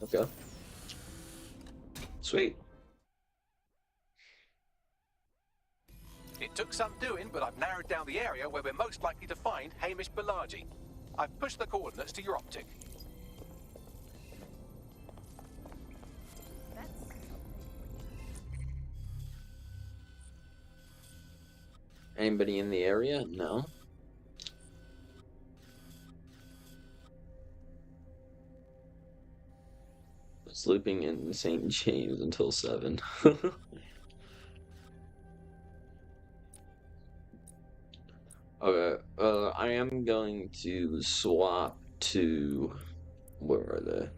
Okay. Sweet. It took some doing, but I've narrowed down the area where we're most likely to find Hamish Balaji. I've pushed the coordinates to your optic. Anybody in the area? No. Sleeping in St. James until 7. Okay, I am going to swap to... Where are they?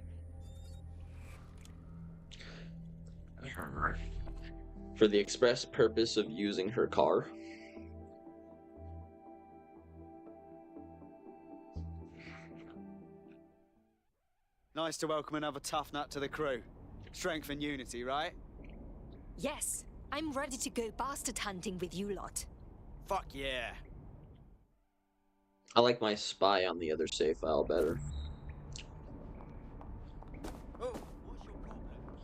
For the express purpose of using her car. Nice to welcome another tough nut to the crew. Strength and unity, right? Yes, I'm ready to go bastard hunting with you lot. Fuck yeah. I like my spy on the other save file better.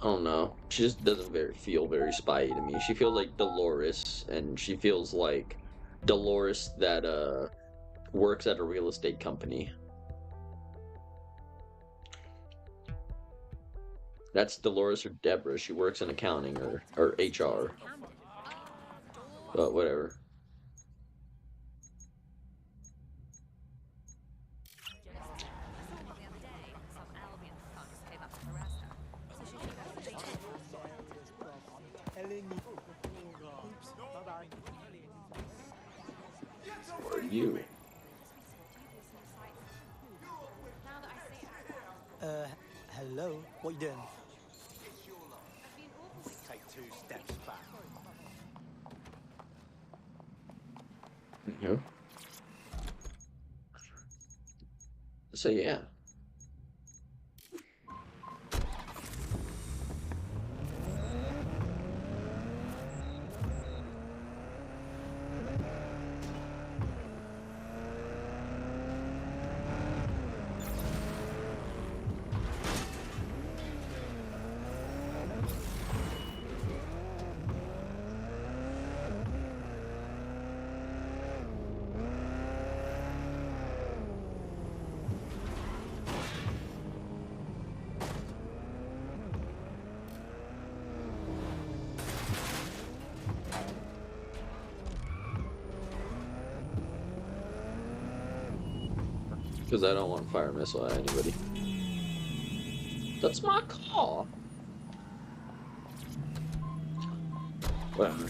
Oh no, she just doesn't feel very spy-y to me. She feels like Dolores, and she feels like Dolores that works at a real estate company. That's Dolores or Deborah. She works in accounting or HR. But whatever. Who are you? Hello? What you doing? Take 2 steps back. Yeah. So yeah. Because I don't want fire missile at anybody. That's my car. Whatever.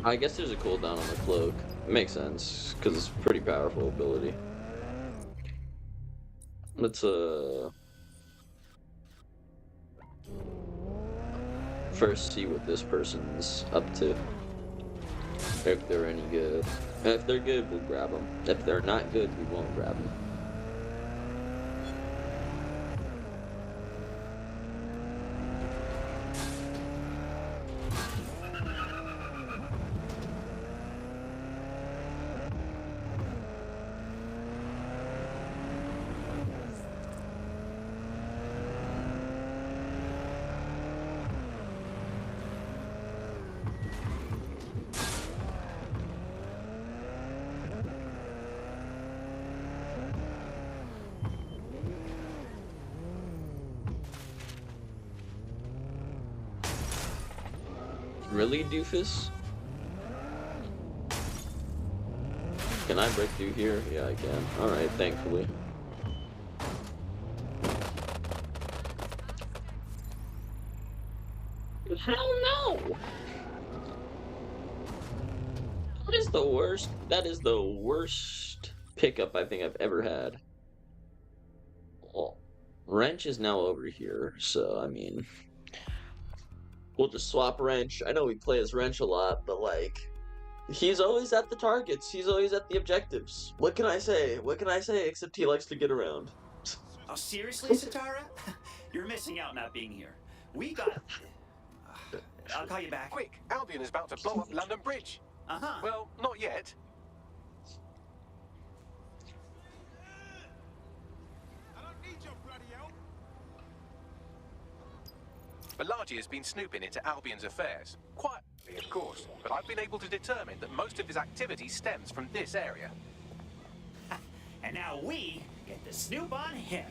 I guess there's a cooldown on the cloak. It makes sense, because it's a pretty powerful ability. Let's first see what this person's up to. If they're any good. If they're good, we'll grab them. If they're not good, we won't grab them. Really, doofus? Can I break through here? Yeah, I can. Alright, thankfully. Hell no! That is the worst. That is the worst pickup I think I've ever had. Well, Wrench is now over here, so I mean, we'll just swap Wrench. I know we play as Wrench a lot, but like, he's always at the targets. He's always at the objectives. What can I say? What can I say except he likes to get around? Oh, seriously, Sitara? You're missing out not being here. We got... I'll call you back. Quick, Albion is about to blow up London Bridge. Uh-huh. Well, not yet. Balaji has been snooping into Albion's affairs. Quietly, of course, but I've been able to determine that most of his activity stems from this area. And now we get to snoop on him.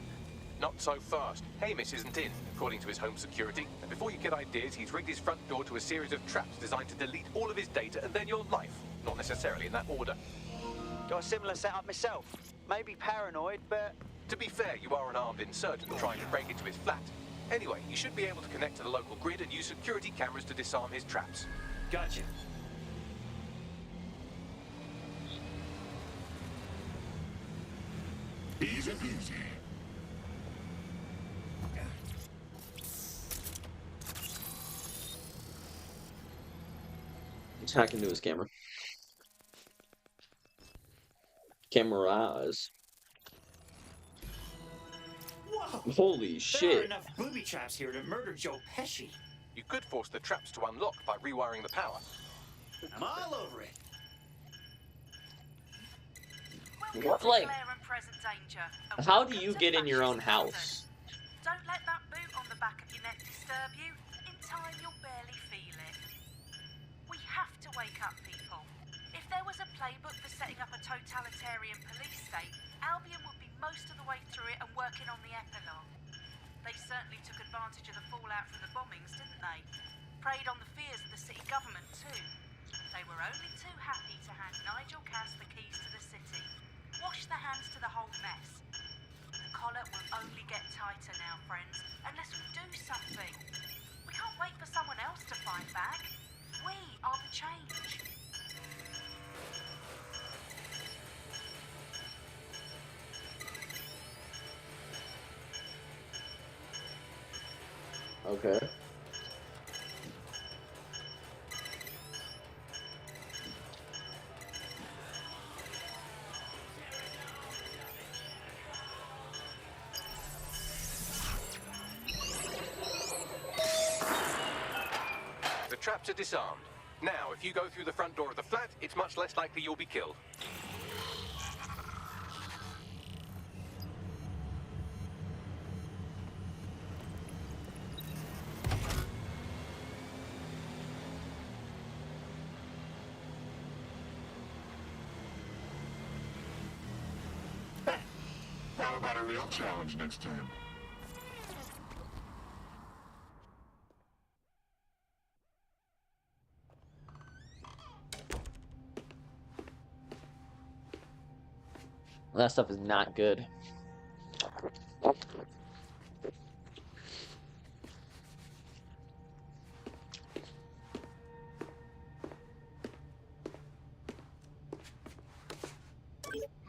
Not so fast. Hamis isn't in, according to his home security. And before you get ideas, he's rigged his front door to a series of traps designed to delete all of his data and then your life. Not necessarily in that order. Got a similar setup myself. Maybe paranoid, but... To be fair, you are an armed insurgent trying to break into his flat. Anyway, you should be able to connect to the local grid and use security cameras to disarm his traps. Gotcha. Easy peasy. Let's hack into his camera. Cameras. Whoa! Holy There shit. are enough booby traps here to murder Joe Pesci. You could force the traps to unlock by rewiring the power. I'm all over it. What, like, how do you get in your own house? Don't let that boot on the back of your neck disturb you. In time, you'll barely feel it. We have to wake up people. If there was a playbook for setting up a totalitarian police state, took advantage of the fallout from the bombings, didn't they? Preyed on the fears of the city government, too. They were only too happy to hand Nigel Cass the keys to the city. Wash their hands to the whole mess. The collar will only get tighter now, friends, unless we do something. We can't wait for someone else to fight back. We are the change. Okay. The traps are disarmed. Now, if you go through the front door of the flat, it's much less likely you'll be killed. How about a real challenge next time? That stuff is not good.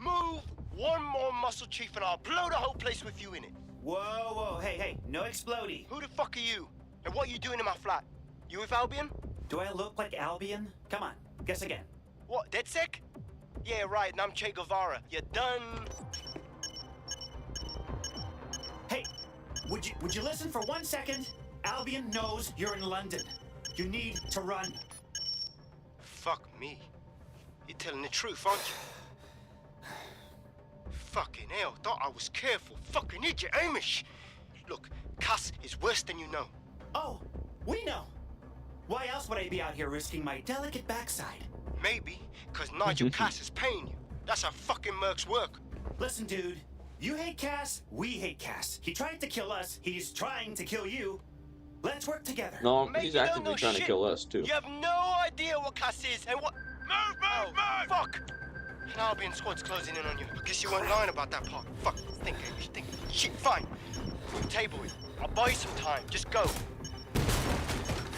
Move one more muscle, Chief, and I'll blow the whole place with you in it. Whoa, whoa, hey, no explodey. Who the fuck are you? And what are you doing in my flat? You with Albion? Do I look like Albion? Come on, guess again. What, DedSec? Yeah, right, and I'm Che Guevara. You done? Hey, would you listen for 1 second? Albion knows you're in London. You need to run. Fuck me. You're telling the truth, aren't you? Fucking hell, thought I was careful. Fucking idiot, Amish. Look, Cass is worse than you know. Oh, we know. Why else would I be out here risking my delicate backside? Maybe, because Nigel Cass is paying you. That's how fucking mercs work. Listen, dude. You hate Cass, we hate Cass. He tried to kill us, he's trying to kill you. Let's work together. No, Mate, he's you don't actively know trying to shit. kill us too. You have no idea what Cass is and what... Move! Fuck! An Albion squad's closing in on you. I guess you weren't lying about that part. Fuck, think, Amish, think. Shit, fine. We'll table it. I'll buy you some time. Just go.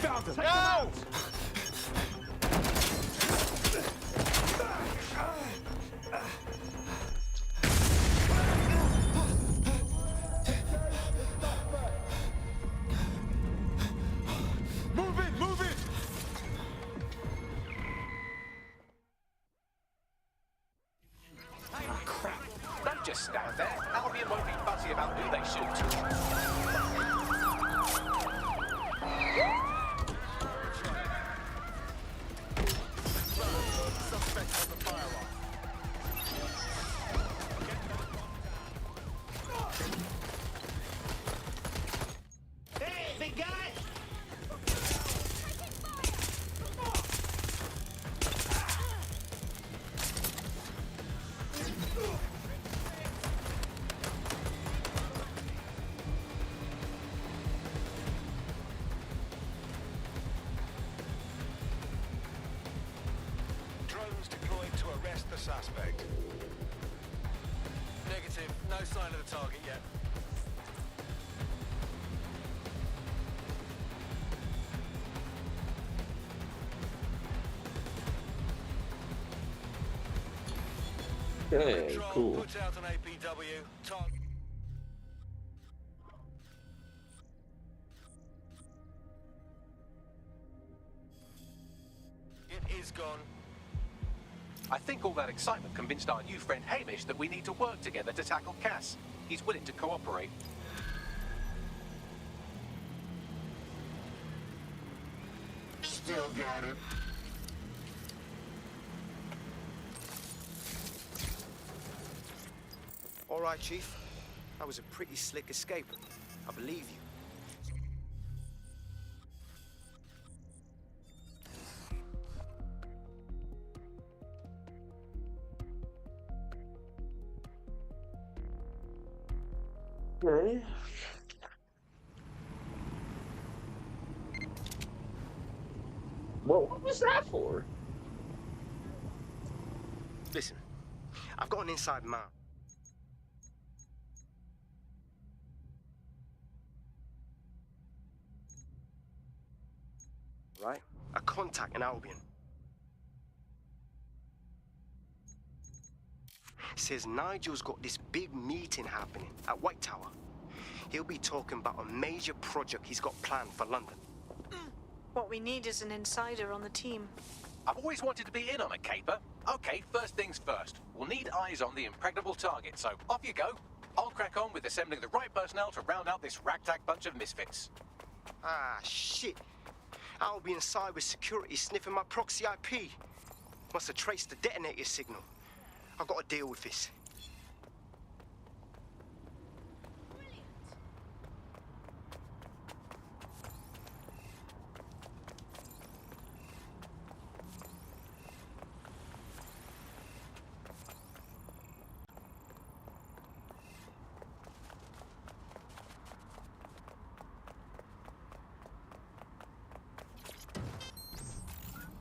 Found him! No! Move it! Oh, crap. Don't just stand there. Albion won't be fussy about who they shoot. Hey, big guy! Drones deployed to arrest the suspect. Negative. No sign of the target yet. Okay, Control, cool. put out an APW. Target. It is gone. I think all that excitement convinced our new friend Hamish that we need to work together to tackle Cass. He's willing to cooperate. Still got it. All right, Chief. That was a pretty slick escape. I believe you. Okay. What was that for? Listen, I've got an inside man. Right? A contact in Albion. Says Nigel's got this big meeting happening at White Tower. He'll be talking about a major project he's got planned for London. What we need is an insider on the team. I've always wanted to be in on a caper. Okay, first things first. We'll need eyes on the impregnable target, so off you go. I'll crack on with assembling the right personnel to round out this ragtag bunch of misfits. Ah, shit. Albion cyber security sniffing my proxy IP. Must have traced the detonator signal. I've got to deal with this.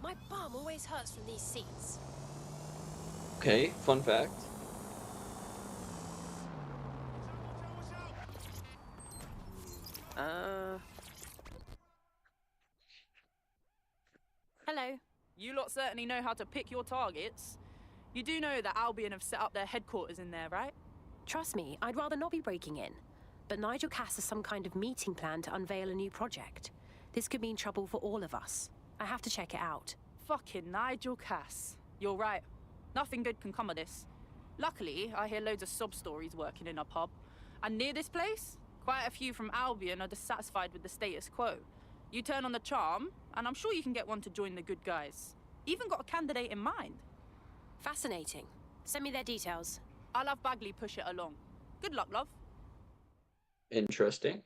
My bum always hurts from these seats. Okay, fun fact. Hello. You lot certainly know how to pick your targets. You do know that Albion have set up their headquarters in there, right? Trust me, I'd rather not be breaking in. But Nigel Cass has some kind of meeting plan to unveil a new project. This could mean trouble for all of us. I have to check it out. Fucking Nigel Cass. You're right. Nothing good can come of this. Luckily, I hear loads of sob stories working in a pub. And near this place, quite a few from Albion are dissatisfied with the status quo. You turn on the charm, and I'm sure you can get one to join the good guys. Even got a candidate in mind. Fascinating. Send me their details. I'll have Bagley push it along. Good luck, love. Interesting.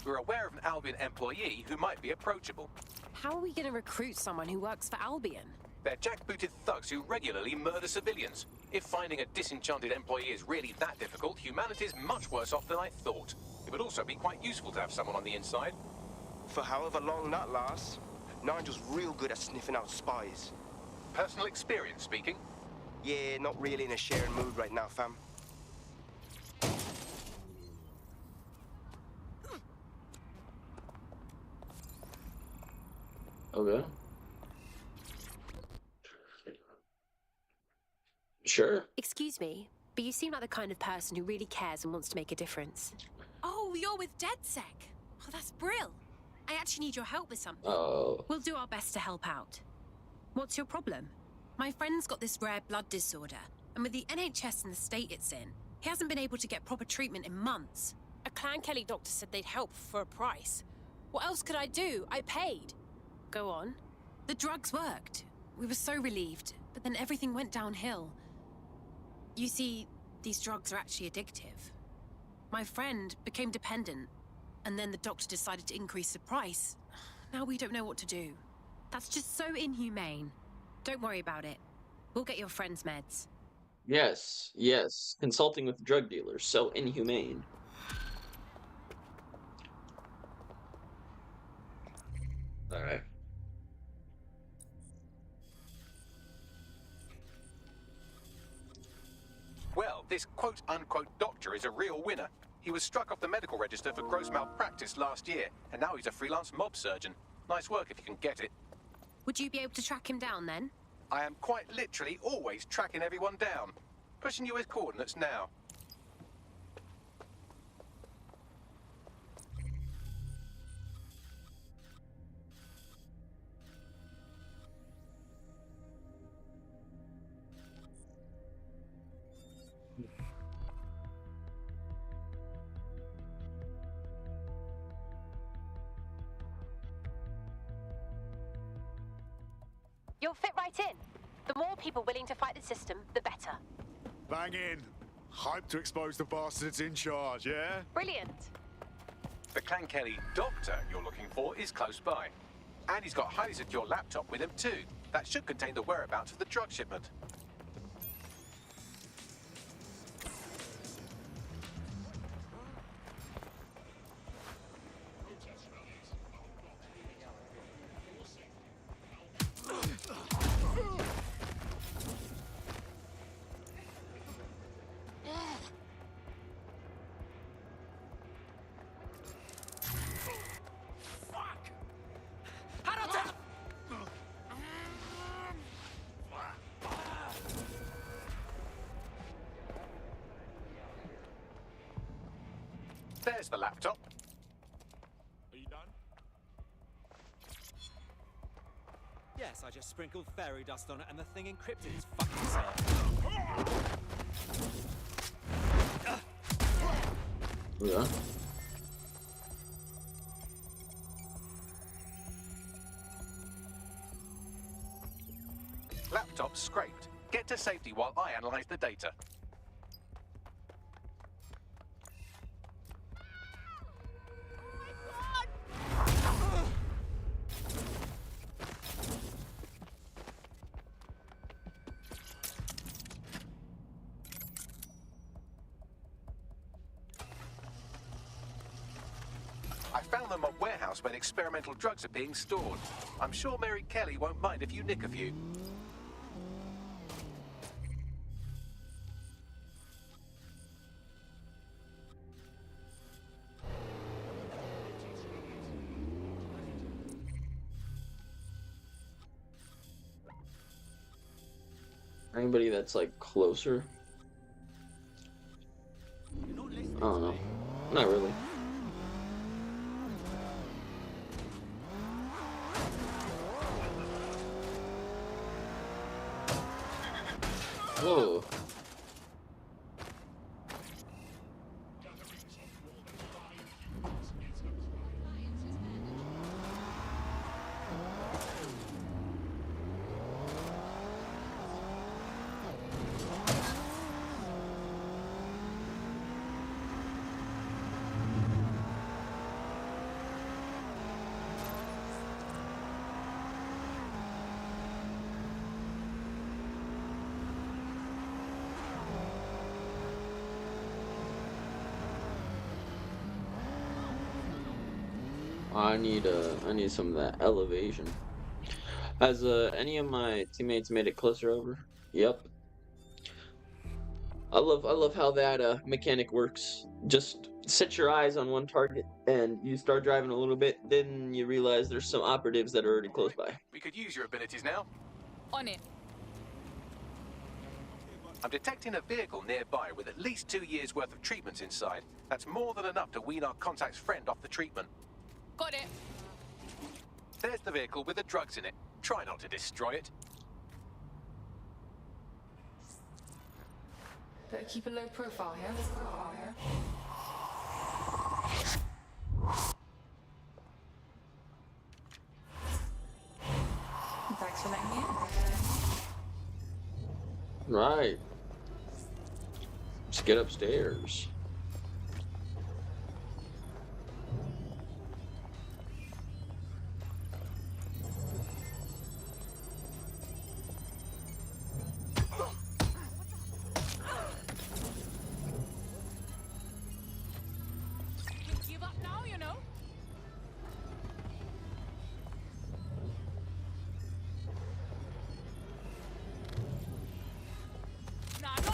We're aware of an Albion employee who might be approachable. How are we going to recruit someone who works for Albion? They're jackbooted thugs who regularly murder civilians. If finding a disenchanted employee is really that difficult, humanity's much worse off than I thought. It would also be quite useful to have someone on the inside. For however long that lasts, Nigel's real good at sniffing out spies. Personal experience speaking? Yeah, not really in a sharing mood right now, fam. Okay. Sure. Excuse me, but you seem like the kind of person who really cares and wants to make a difference. Oh, you're with DedSec. Oh, that's brill. I actually need your help with something. Oh. We'll do our best to help out. What's your problem? My friend's got this rare blood disorder, and with the NHS and the state it's in, he hasn't been able to get proper treatment in months. A Clan Kelly doctor said they'd help for a price. What else could I do? I paid. Go on. The drugs worked. We were so relieved, but then everything went downhill. You see, these drugs are actually addictive. My friend became dependent, and then the doctor decided to increase the price. Now we don't know what to do. That's just so inhumane. Don't worry about it. We'll get your friend's meds. Yes, yes. Consulting with drug dealers. So inhumane. Alright. Well, this quote-unquote doctor is a real winner. He was struck off the medical register for gross malpractice last year, and now he's a freelance mob surgeon. Nice work if you can get it. Would you be able to track him down then? I am quite literally always tracking everyone down. Pushing you with coordinates now. You'll fit right in. The more people willing to fight the system, the better. Bang in. Hype to expose the bastards in charge, yeah? Brilliant. The Clan Kelly doctor you're looking for is close by. And he's got a highly secure laptop with him too. That should contain the whereabouts of the drug shipment. There's the laptop. Are you done? Yes, I just sprinkled fairy dust on it and the thing encrypted its fucking self. Yeah. Laptop scraped. Get to safety while I analyze the data. I found them at a warehouse where experimental drugs are being stored. I'm sure Mary Kelly won't mind if you nick a few. Anybody that's like closer? I don't know. Not really. Whoa. I need some of that elevation. Has any of my teammates made it closer over? Yep. I love how that mechanic works. Just set your eyes on one target and you start driving a little bit, then you realize there's some operatives that are already close by. We could use your abilities now. On it. I'm detecting a vehicle nearby with at least 2 years' worth of treatments inside. That's more than enough to wean our contact's friend off the treatment. Got it. There's the vehicle with the drugs in it. Try not to destroy it. Better keep a low profile here. Thanks for letting me in. Right. Let's get upstairs. Give up now, you know? Nah, no.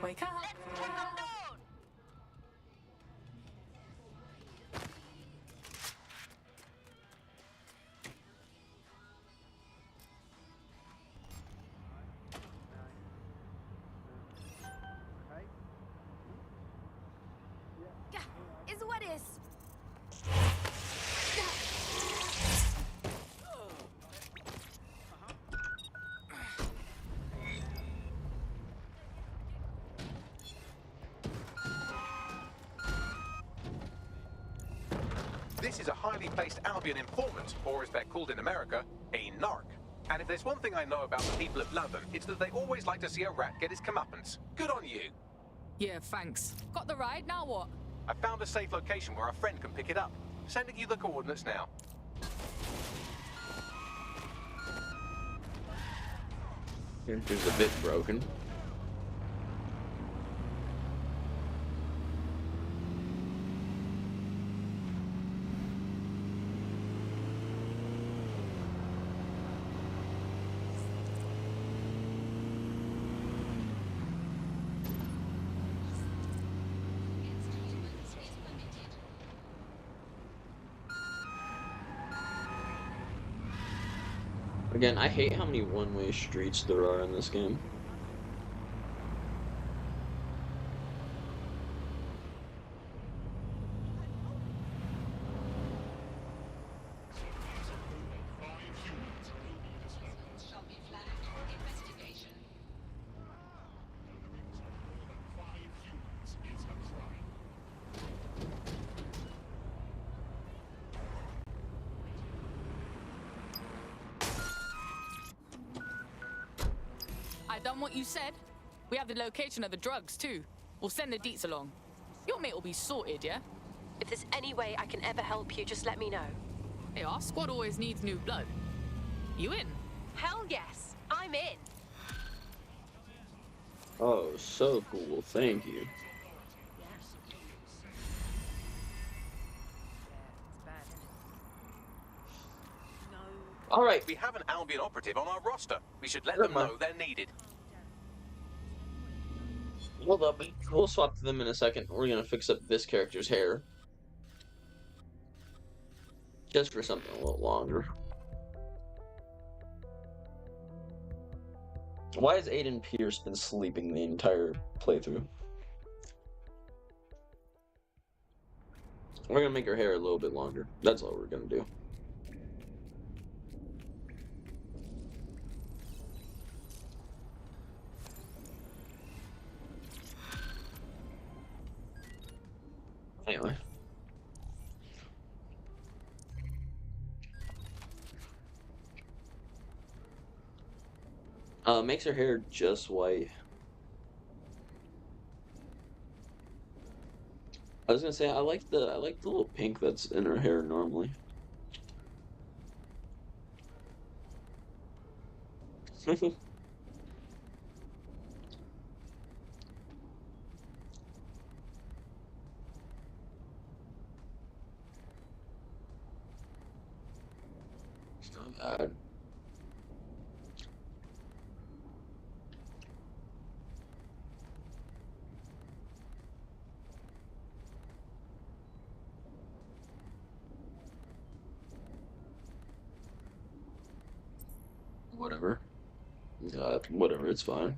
Wake up. Is what is. This is a highly placed Albion informant, or as they're called in America, a narc. And if there's one thing I know about the people of London, it's that they always like to see a rat get his comeuppance. Good on you. Yeah, thanks. Got the ride, now what? I found a safe location where a friend can pick it up. Sending you the coordinates now. Character's a bit broken. Again, I hate how many one-way streets there are in this game. I done what you said. We have the location of the drugs, too. We'll send the deets along. Your mate will be sorted, yeah? If there's any way I can ever help you, just let me know. Hey, our squad always needs new blood. You in? Hell yes, I'm in. Oh, so cool. Thank you. All right. We have an Albion operative on our roster. We should let them know they're needed. Hold up. We'll swap to them in a second. We're going to fix up this character's hair. Just for something a little longer. Why has Aiden Pierce been sleeping the entire playthrough? We're going to make her hair a little bit longer. That's all we're going to do. Anyway. Makes her hair just white. I was gonna say I like the little pink that's in her hair normally. It's not bad. Whatever. Whatever, it's fine.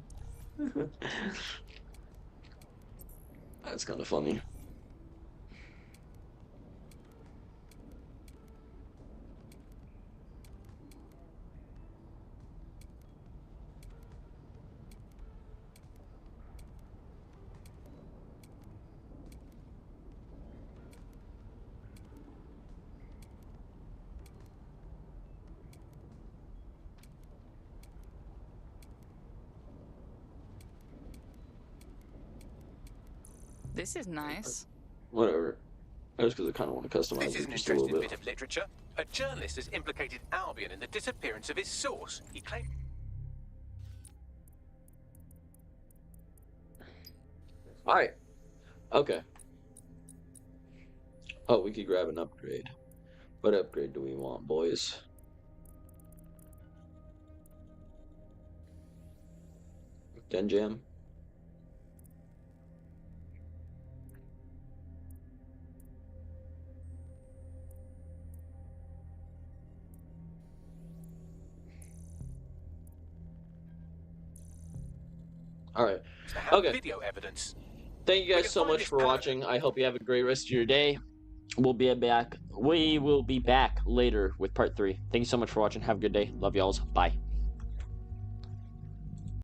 That's kind of funny. This is nice. Whatever. Just because I kind of want to customize This is it an just a little interesting bit. bit of literature. A journalist has implicated Albion in the disappearance of his source. He claimed... Alright. Okay. Oh, we could grab an upgrade. What upgrade do we want, boys? Den Jam? Alright. Okay. Video evidence. Thank you guys so much for watching. I hope you have a great rest of your day. We'll be back. We will be back later with part 3. Thank you so much for watching. Have a good day. Love y'alls. Bye.